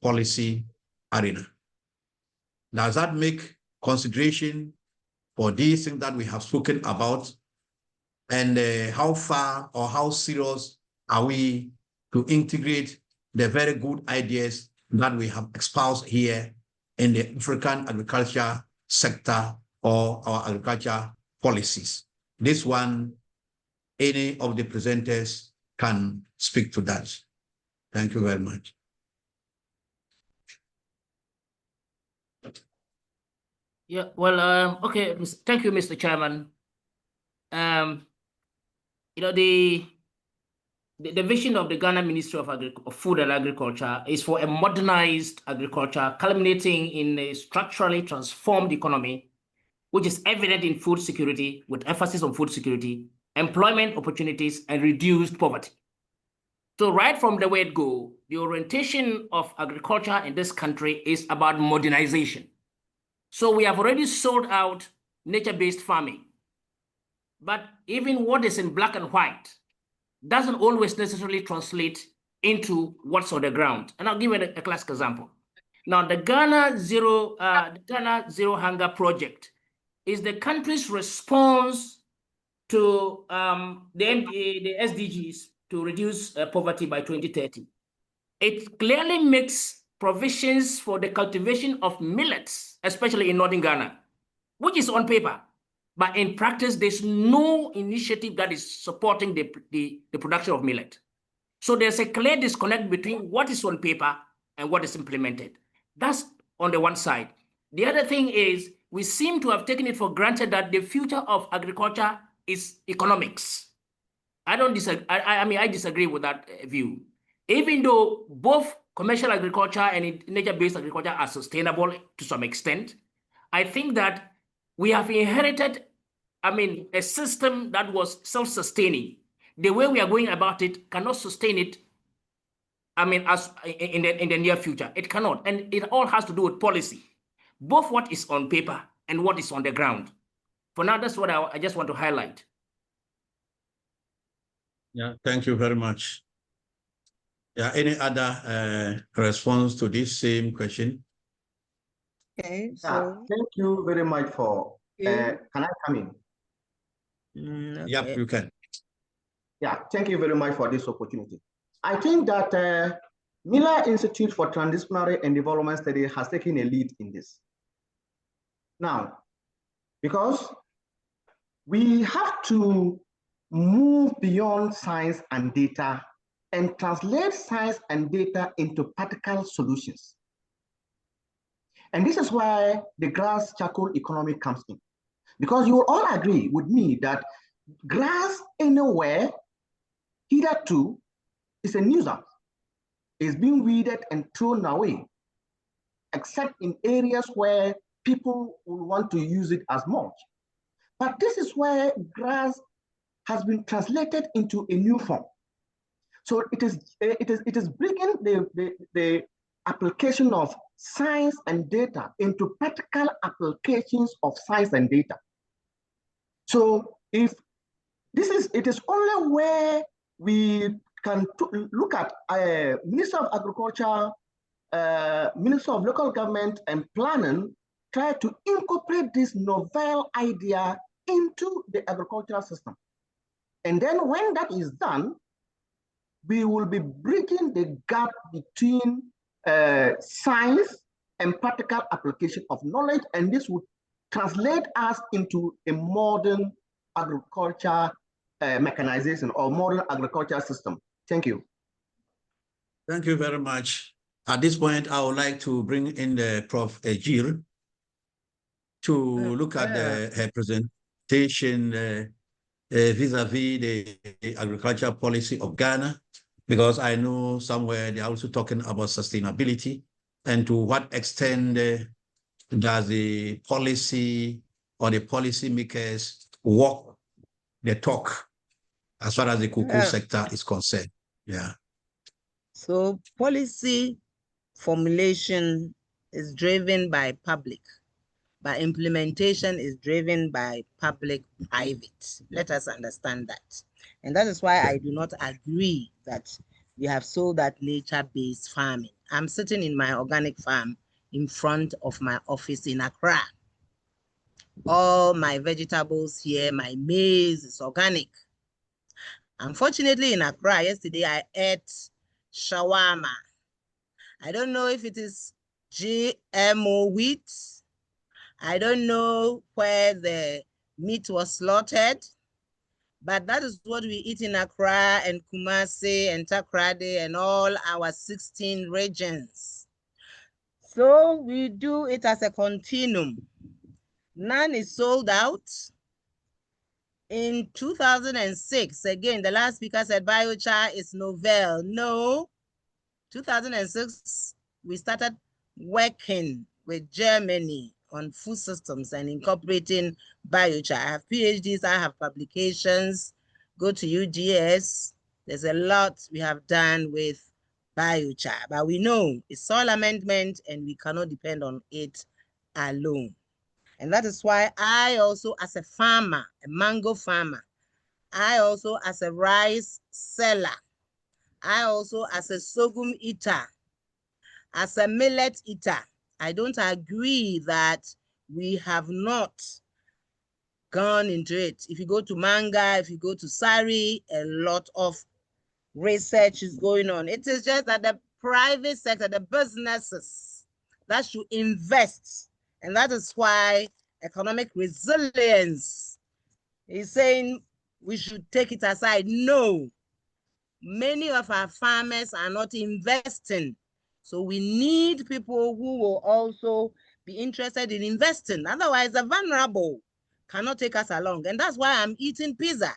S3: policy arena? Does that make consideration for these things that we have spoken about? And how far or how serious are we to integrate the very good ideas that we have espoused here in the African agriculture sector or our agriculture policies? This one, any of the presenters can speak to that. Thank you very much.
S4: Yeah, well, okay, thank you, Mr. Chairman. You know, the vision of the Ghana Ministry of Food and Agriculture is for a modernized agriculture, culminating in a structurally transformed economy, which is evident in food security, with emphasis on food security, employment opportunities, and reduced poverty. So right from the word go, the orientation of agriculture in this country is about modernization. So we have already sold out nature-based farming. But even what is in black and white doesn't always necessarily translate into what's on the ground. And I'll give you a classic example. Now, the Ghana Zero Hunger Project is the country's response to the SDGs to reduce poverty by 2030. It clearly makes provisions for the cultivation of millets, especially in northern Ghana, which is on paper. But in practice, there's no initiative that is supporting the production of millet. So there's a clear disconnect between what is on paper and what is implemented. That's on the one side. The other thing is we seem to have taken it for granted that the future of agriculture is economics. I don't disagree. I disagree with that view. Even though both commercial agriculture and nature-based agriculture are sustainable to some extent, I think that we have inherited, a system that was self-sustaining. The way we are going about it cannot sustain it, as in the near future. It cannot, and it all has to do with policy, both what is on paper and what is on the ground. For now, that's what I just want to highlight.
S3: Yeah, thank you very much. Yeah, any other response to this same question?
S1: Okay, so
S6: thank you very much for, can I come in?
S1: okay.
S3: Yep, you can.
S6: Yeah, thank you very much for this opportunity. I think that Millar Institute for Transdisciplinary and Development Studies has taken a lead in this. Now, because we have to move beyond science and data and translate science and data into practical solutions. And this is where the grass charcoal economy comes in. Because you will all agree with me that grass anywhere, hitherto, is a nuisance. It's being weeded and thrown away, except in areas where people will want to use it as mulch. But this is where grass has been translated into a new form. So it is bringing the application of science and data into practical applications of science and data. So if this is, it is only where we can look at Minister of Agriculture, Minister of Local Government and Planning, try to incorporate this novel idea into the agricultural system. And then when that is done, we will be bridging the gap between science and practical application of knowledge, and this would translate us into a modern agriculture mechanization or modern agriculture system. Thank you.
S3: Thank you very much. At this point, I would like to bring in the Prof. Egyir to look at her presentation vis-a-vis the agricultural policy of Ghana, because I know somewhere they're also talking about sustainability, and to what extent does the policy or the policymakers walk the talk as far as the cocoa sector is concerned. Yeah.
S1: So policy formulation is driven by public, but implementation is driven by public-private. Let us understand that. And that is why I do not agree that we have sold that nature-based farming. I'm sitting in my organic farm in front of my office in Accra. All my vegetables here, my maize is organic. Unfortunately, in Accra, yesterday I ate shawarma. I don't know if it is GMO wheat. I don't know where the meat was slaughtered, but that is what we eat in Accra and Kumasi and Takoradi and all our 16 regions. So we do it as a continuum. None is sold out. In 2006, again, the last speaker said biochar is novel. No, 2006, we started working with Germany on food systems and incorporating biochar. I have PhDs, I have publications. Go to UGS. There's a lot we have done with biochar, but we know it's soil amendment and we cannot depend on it alone. And that is why I also, as a farmer, a mango farmer, I also, as a rice seller, I also, as a sorghum eater, as a millet eater, I don't agree that we have not gone into it. If you go to Manga, if you go to Sari, a lot of research is going on. It is just that the private sector, the businesses that should invest, and that is why economic resilience is saying we should take it aside. No, many of our farmers are not investing. So we need people who will also be interested in investing. Otherwise, the vulnerable cannot take us along. And that's why I'm eating pizza.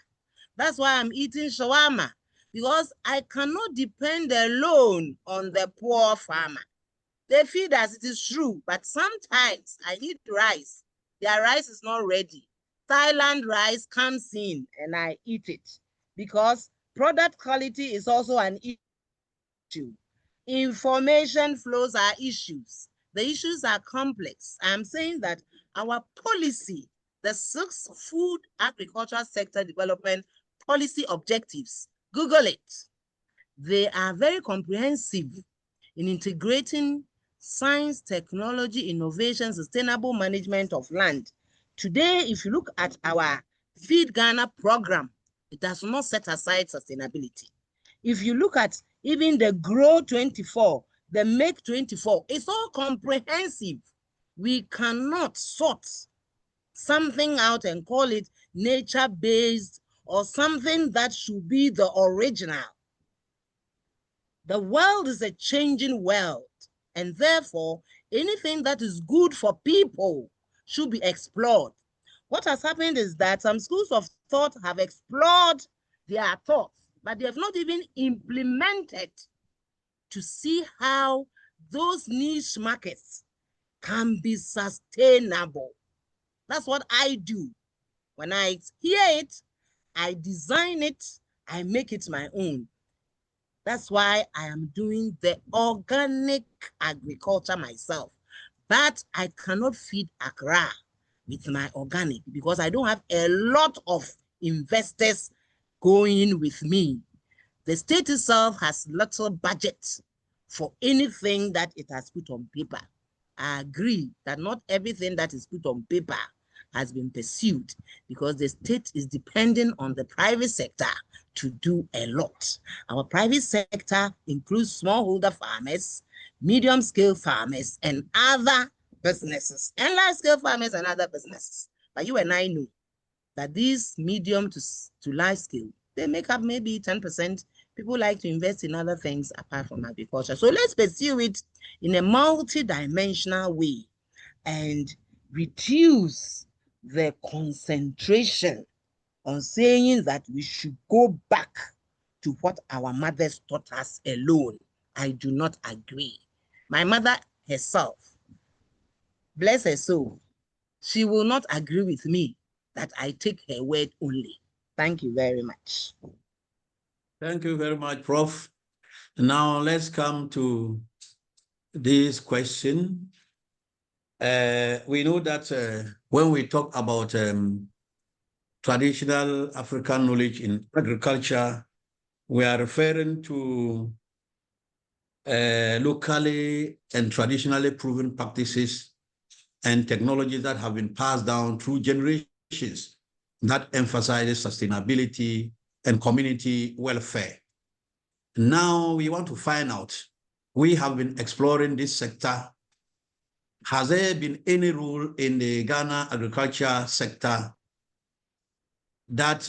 S1: That's why I'm eating shawarma, because I cannot depend alone on the poor farmer. They feed us, it is true, but sometimes I need rice. Their rice is not ready. Thailand rice comes in and I eat it, because product quality is also an issue. Information flows are issues. The issues are complex. I'm saying that our policy, the 6 food agricultural sector development policy objectives, Google it. They are very comprehensive in integrating science, technology, innovation, sustainable management of land. Today, if you look at our Feed Ghana program, it does not set aside sustainability. If you look at even the Grow 24, the Make 24, it's all comprehensive. We cannot sort something out and call it nature-based or something that should be the original. The world is a changing world, and therefore, anything that is good for people should be explored. What has happened is that some schools of thought have explored their thoughts, but they have not even implemented to see how those niche markets can be sustainable. That's what I do. When I hear it, I design it, I make it my own. That's why I am doing the organic agriculture myself. But I cannot feed Accra with my organic because I don't have a lot of investors going with me. The state itself has little budget for anything that it has put on paper. I agree that not everything that is put on paper has been pursued because the state is depending on the private sector to do a lot. Our private sector includes smallholder farmers, medium-scale farmers, and other businesses, and large-scale farmers and other businesses. But you and I know that these medium to large scale, they make up maybe 10%. People like to invest in other things apart from agriculture. So let's pursue it in a multi-dimensional way and reduce the concentration on saying that we should go back to what our mothers taught us alone. I do not agree. My mother herself, bless her soul, she will not agree with me that I take her word only. Thank you very much.
S3: Thank you very much, Prof. Now let's come to this question. We know that when we talk about traditional African knowledge in agriculture, we are referring to locally and traditionally proven practices and technologies that have been passed down through generations that emphasizes sustainability and community welfare. Now we want to find out, we have been exploring this sector. Has there been any rule in the Ghana agriculture sector that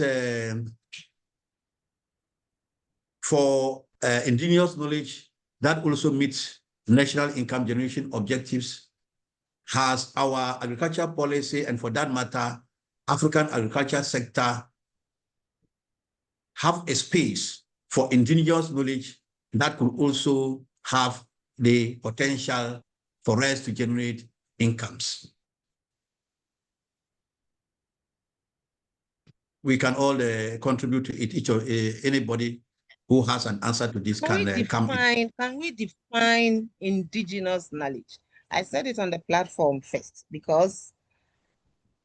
S3: for indigenous knowledge that also meets national income generation objectives? Has our agriculture policy, and for that matter, African agriculture sector, have a space for indigenous knowledge that could also have the potential for us to generate incomes? We can all contribute to it. Each of anybody who has an answer to this
S1: Can we define indigenous knowledge? I said it on the platform first because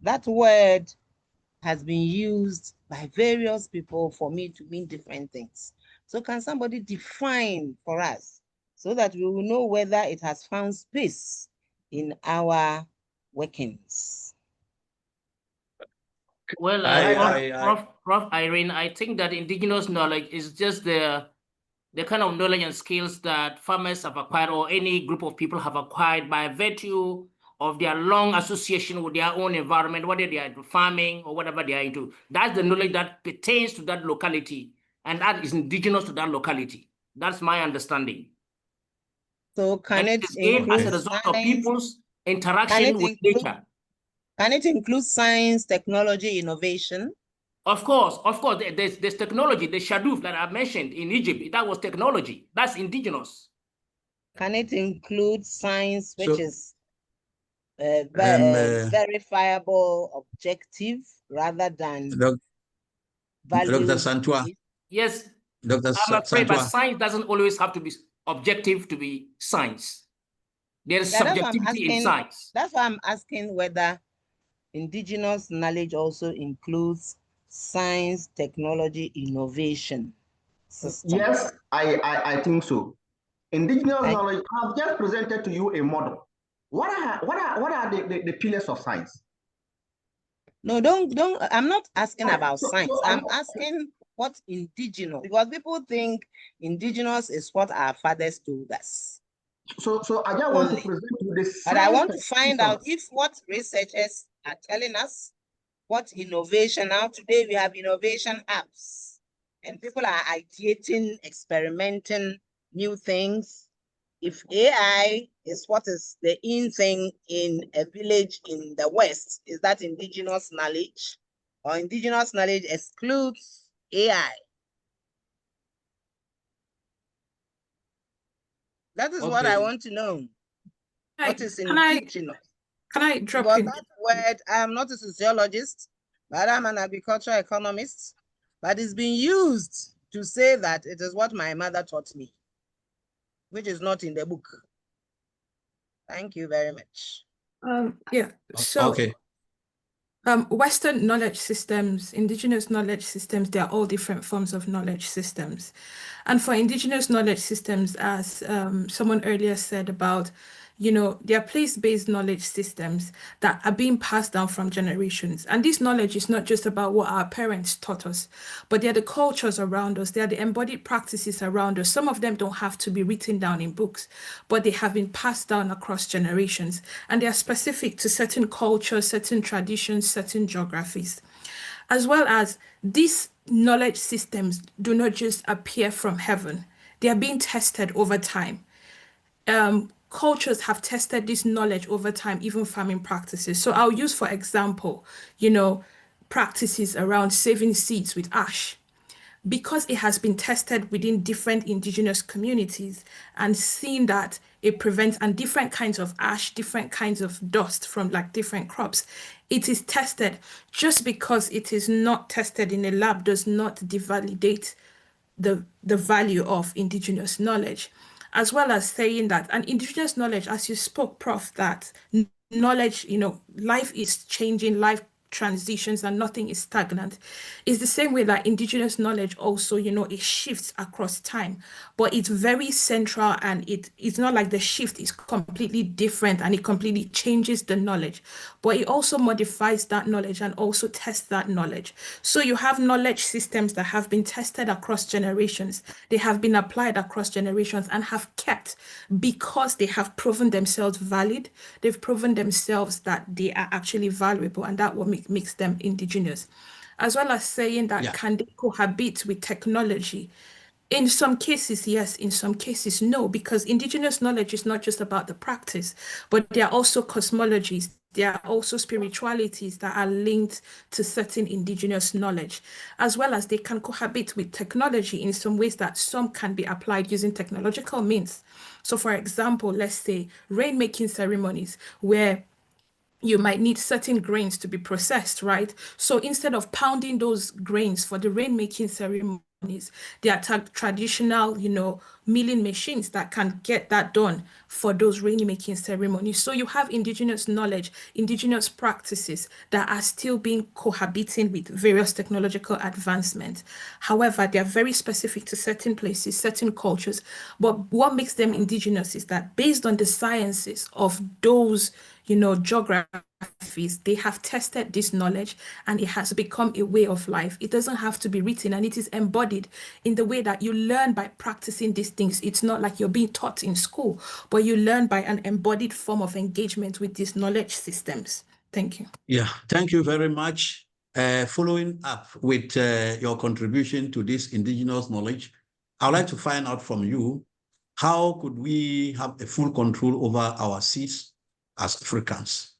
S1: that word has been used by various people for me to mean different things. So can somebody define for us so that we will know whether it has found space in our workings?
S4: Well, Prof. Irene, I think that indigenous knowledge is just the kind of knowledge and skills that farmers have acquired, or any group of people have acquired by virtue of their long association with their own environment, whether they are into farming or whatever they are into. That's the knowledge that pertains to that locality, and that is indigenous to that locality. That's my understanding.
S1: So can it include
S4: as a result of people's interaction with nature?
S1: Can it include science, technology, innovation?
S4: Of course. There's technology. The shadoof that I mentioned in Egypt, that was technology. That's indigenous.
S1: Can it include science, which is verifiable, objective, rather than value?
S3: Dr. Santuah.
S4: Yes,
S3: Dr.
S4: I'm afraid,
S3: Santuah.
S4: but science doesn't always have to be objective to be science. There is subjectivity in science.
S1: That's why I'm asking whether indigenous knowledge also includes science, technology, innovation system.
S6: Yes, I think so. Indigenous knowledge, I've just presented to you a model. What are the pillars of science?
S1: No, don't. I'm not asking about science. I'm asking what indigenous, because people think indigenous is what our fathers told us.
S6: So I just want to present you this.
S1: But I want to find out if what researchers are telling us, what innovation. Now today we have innovation apps, and people are ideating, experimenting new things. If AI is what is the in thing in a village in the West, is that indigenous knowledge? Or indigenous knowledge excludes AI? That is what I want to know. What is indigenous?
S5: Can I drop in?
S1: That word, I'm not a sociologist, but I'm an agricultural economist, but it's been used to say that it is what my mother taught me, which is not in the book. Thank you very much.
S5: Yeah, so
S3: okay.
S5: Western knowledge systems, indigenous knowledge systems, they are all different forms of knowledge systems. And for indigenous knowledge systems, as someone earlier said about, they are place-based knowledge systems that are being passed down from generations. And this knowledge is not just about what our parents taught us, but they are the cultures around us. They are the embodied practices around us. Some of them don't have to be written down in books, but they have been passed down across generations. And they are specific to certain cultures, certain traditions, certain geographies. As well as these knowledge systems do not just appear from heaven. They are being tested over time. cultures have tested this knowledge over time, even farming practices. So I'll use, for example, practices around saving seeds with ash, because it has been tested within different indigenous communities and seen that it prevents, and different kinds of ash, different kinds of dust from like different crops. It is tested. Just because it is not tested in a lab does not devalidate the value of indigenous knowledge, as well as saying that, and indigenous knowledge, as you spoke, Prof, that knowledge, life is changing, life transitions, and nothing is stagnant. It's the same way that indigenous knowledge also, it shifts across time, but it's very central, and it's not like the shift is completely different and it completely changes the knowledge, but it also modifies that knowledge and also tests that knowledge. So you have knowledge systems that have been tested across generations. They have been applied across generations and have kept, because they have proven themselves valid. They've proven themselves that they are actually valuable, and that what makes them indigenous. As well as saying that, can they cohabit with technology? In some cases, yes. In some cases, no, because indigenous knowledge is not just about the practice, but there are also cosmologies. There are also spiritualities that are linked to certain indigenous knowledge, as well as they can cohabit with technology in some ways that some can be applied using technological means. So, for example, let's say rainmaking ceremonies where you might need certain grains to be processed, right? So instead of pounding those grains for the rainmaking ceremonies, there are traditional, milling machines that can get that done for those rainmaking ceremonies. So you have indigenous knowledge, indigenous practices that are still being cohabiting with various technological advancements. However, they are very specific to certain places, certain cultures. But what makes them indigenous is that based on the sciences of those geographies, they have tested this knowledge and it has become a way of life. It doesn't have to be written, and it is embodied in the way that you learn by practicing these things. It's not like you're being taught in school, but you learn by an embodied form of engagement with these knowledge systems. Thank you.
S3: Yeah, thank you very much. Following up with your contribution to this indigenous knowledge, I'd like to find out from you, how could we have a full control over our seeds as Africans?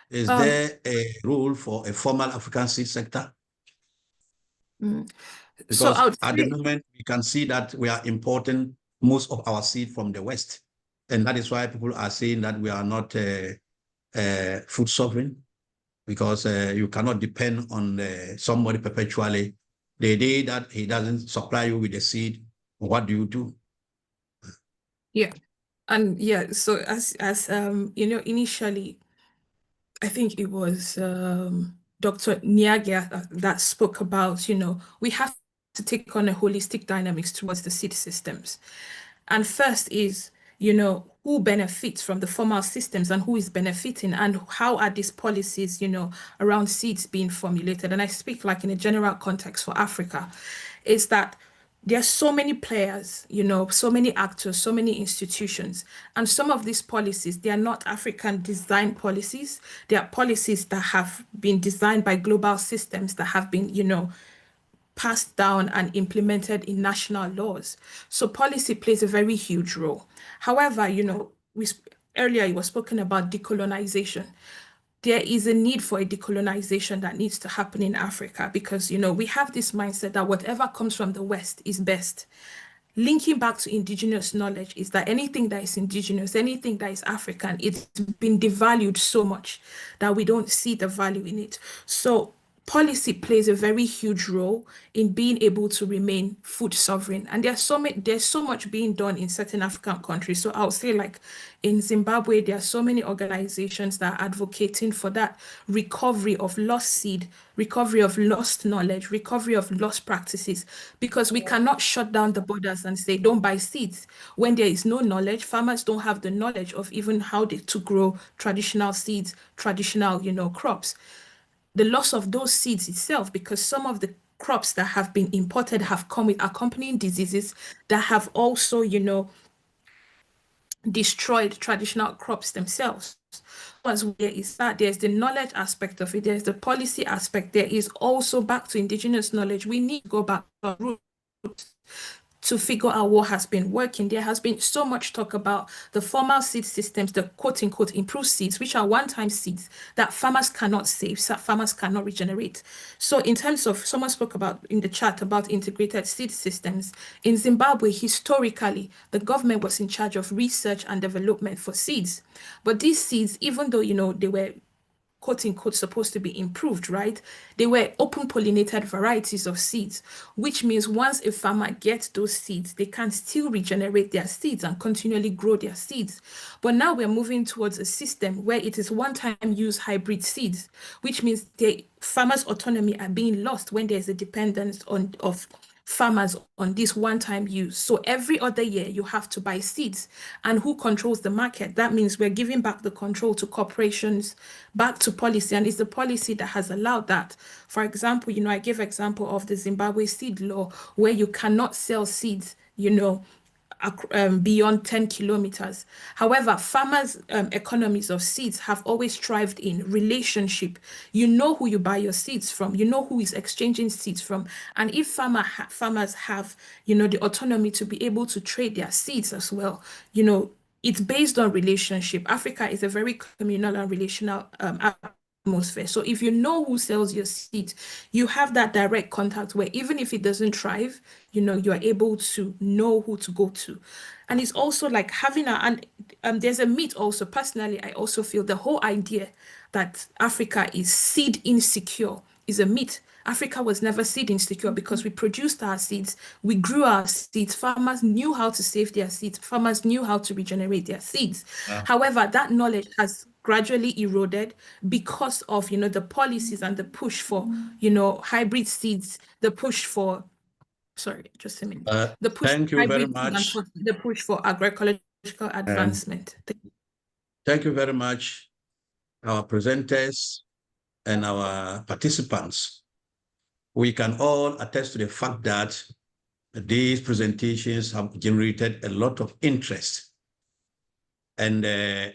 S3: Is there a role for a formal African seed sector? Because at the moment, we can see that we are importing most of our seed from the West. And that is why people are saying that we are not food sovereign, because you cannot depend on somebody perpetually. The day that he doesn't supply you with the seed, what do you do?
S5: Yeah. And so as initially, I think it was Dr. Niagia that spoke about, we have to take on a holistic dynamics towards the seed systems. And first is, who benefits from the formal systems and who is benefiting, and how are these policies, around seeds being formulated? And I speak like in a general context for Africa, is that there's so many players, so many actors, so many institutions. And some of these policies, they are not African design policies. They are policies that have been designed by global systems that have been, passed down and implemented in national laws. So policy plays a very huge role. However, earlier it was spoken about decolonization. There is a need for a decolonization that needs to happen in Africa, because, we have this mindset that whatever comes from the West is best. Linking back to indigenous knowledge is that anything that is indigenous, anything that is African, it's been devalued so much that we don't see the value in it. So policy plays a very huge role in being able to remain food sovereign. And there's so much being done in certain African countries. So I'll say, like in Zimbabwe, there are so many organizations that are advocating for that recovery of lost seed, recovery of lost knowledge, recovery of lost practices, because we cannot shut down the borders and say, don't buy seeds. When there is no knowledge, farmers don't have the knowledge of even how to grow traditional seeds, traditional, crops. The loss of those seeds itself, because some of the crops that have been imported have come with accompanying diseases that have also, destroyed traditional crops themselves. As there is that, there's the knowledge aspect of it, there's the policy aspect, there is also back to indigenous knowledge. We need to go back to our roots to figure out what has been working. There has been so much talk about the formal seed systems, the quote-unquote improved seeds, which are one-time seeds that farmers cannot save, so farmers cannot regenerate. So in terms of, someone spoke about in the chat about integrated seed systems. In Zimbabwe, historically, the government was in charge of research and development for seeds. But these seeds, even though, they were quote unquote supposed to be improved, right? They were open pollinated varieties of seeds, which means once a farmer gets those seeds, they can still regenerate their seeds and continually grow their seeds. But now we're moving towards a system where it is one-time use hybrid seeds, which means the farmers' autonomy are being lost when there's a dependence of farmers on this one-time use. So every other year you have to buy seeds. And who controls the market? That means we're giving back the control to corporations, back to policy, and it's the policy that has allowed that. For example, I gave example of the Zimbabwe seed law, where you cannot sell seeds, beyond 10 kilometers. However, farmers' economies of seeds have always thrived in relationship. You know who you buy your seeds from. You know who is exchanging seeds from. And if farmers have, the autonomy to be able to trade their seeds as well, it's based on relationship. Africa is a very communal and relational atmosphere. So if you know who sells your seeds, you have that direct contact where even if it doesn't thrive, you are able to know who to go to. And it's also like having there's a myth also. Personally, I also feel the whole idea that Africa is seed insecure is a myth. Africa was never seed insecure because we produced our seeds, we grew our seeds, farmers knew how to save their seeds, farmers knew how to regenerate their seeds. However, that knowledge has gradually eroded because of, the policies and the push for, hybrid seeds, the push for, sorry, just a minute. The push
S3: Thank
S5: for
S3: you very
S5: hybrid seeds
S3: much.
S5: and the push for agroecological advancement.
S3: Thank you very much, our presenters and our participants. We can all attest to the fact that these presentations have generated a lot of interest. And we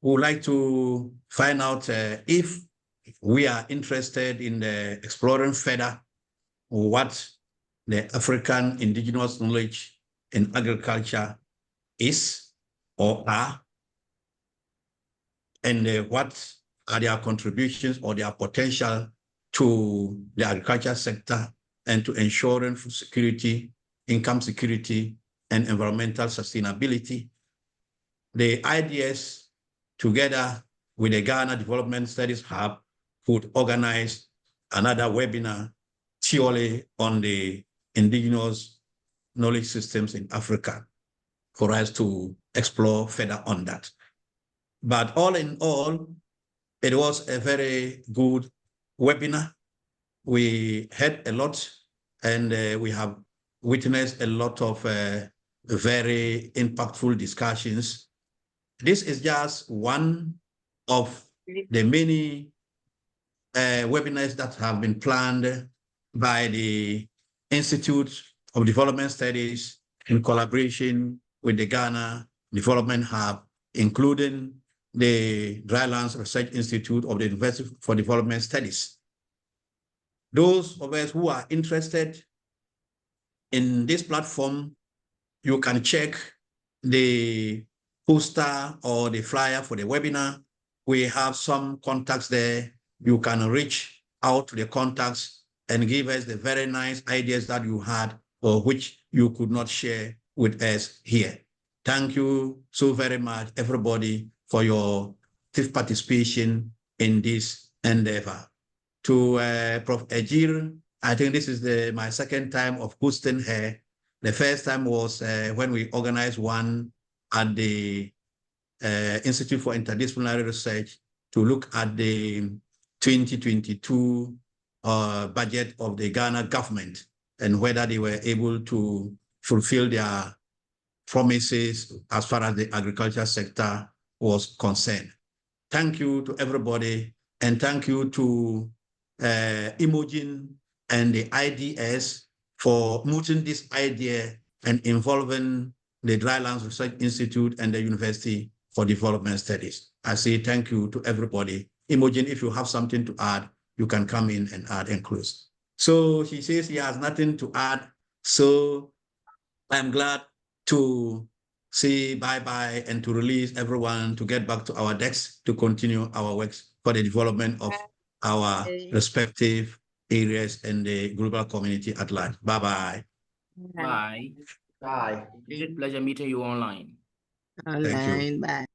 S3: would like to find out if we are interested in exploring further what the African indigenous knowledge in agriculture is or are, and what are their contributions or their potential to the agriculture sector and to ensuring food security, income security, and environmental sustainability. The ideas, together with the Ghana Development Studies Hub, would organize another webinar purely on the indigenous knowledge systems in Africa for us to explore further on that. But all in all, it was a very good webinar. We heard a lot, and we have witnessed a lot of very impactful discussions. This is just one of the many webinars that have been planned by the Institute of Development Studies in collaboration with the Ghana Development Hub, including the Drylands Research Institute of the University for Development Studies. Those of us who are interested in this platform, you can check the poster or the flyer for the webinar. We have some contacts there. You can reach out to the contacts and give us the very nice ideas that you had or which you could not share with us here. Thank you so very much, everybody, for your active participation in this endeavor. To Prof. Egyir, I think this is my second time of hosting her. The first time was when we organized one at the Institute for Interdisciplinary Research to look at the 2022 budget of the Ghana government and whether they were able to fulfill their promises as far as the agriculture sector was concerned. Thank you to everybody, and thank you to Imogen and the IDS for mooting this idea and involving the Drylands Research Institute and the University for Development Studies. I say thank you to everybody. Imogen, if you have something to add, you can come in and add and close. So she says he has nothing to add. So I'm glad to say bye-bye and to release everyone to get back to our desks to continue our works for the development of our respective areas and the global community at large. Bye-bye.
S4: Bye.
S6: Bye.
S4: Great pleasure meeting you online.
S1: Online, bye.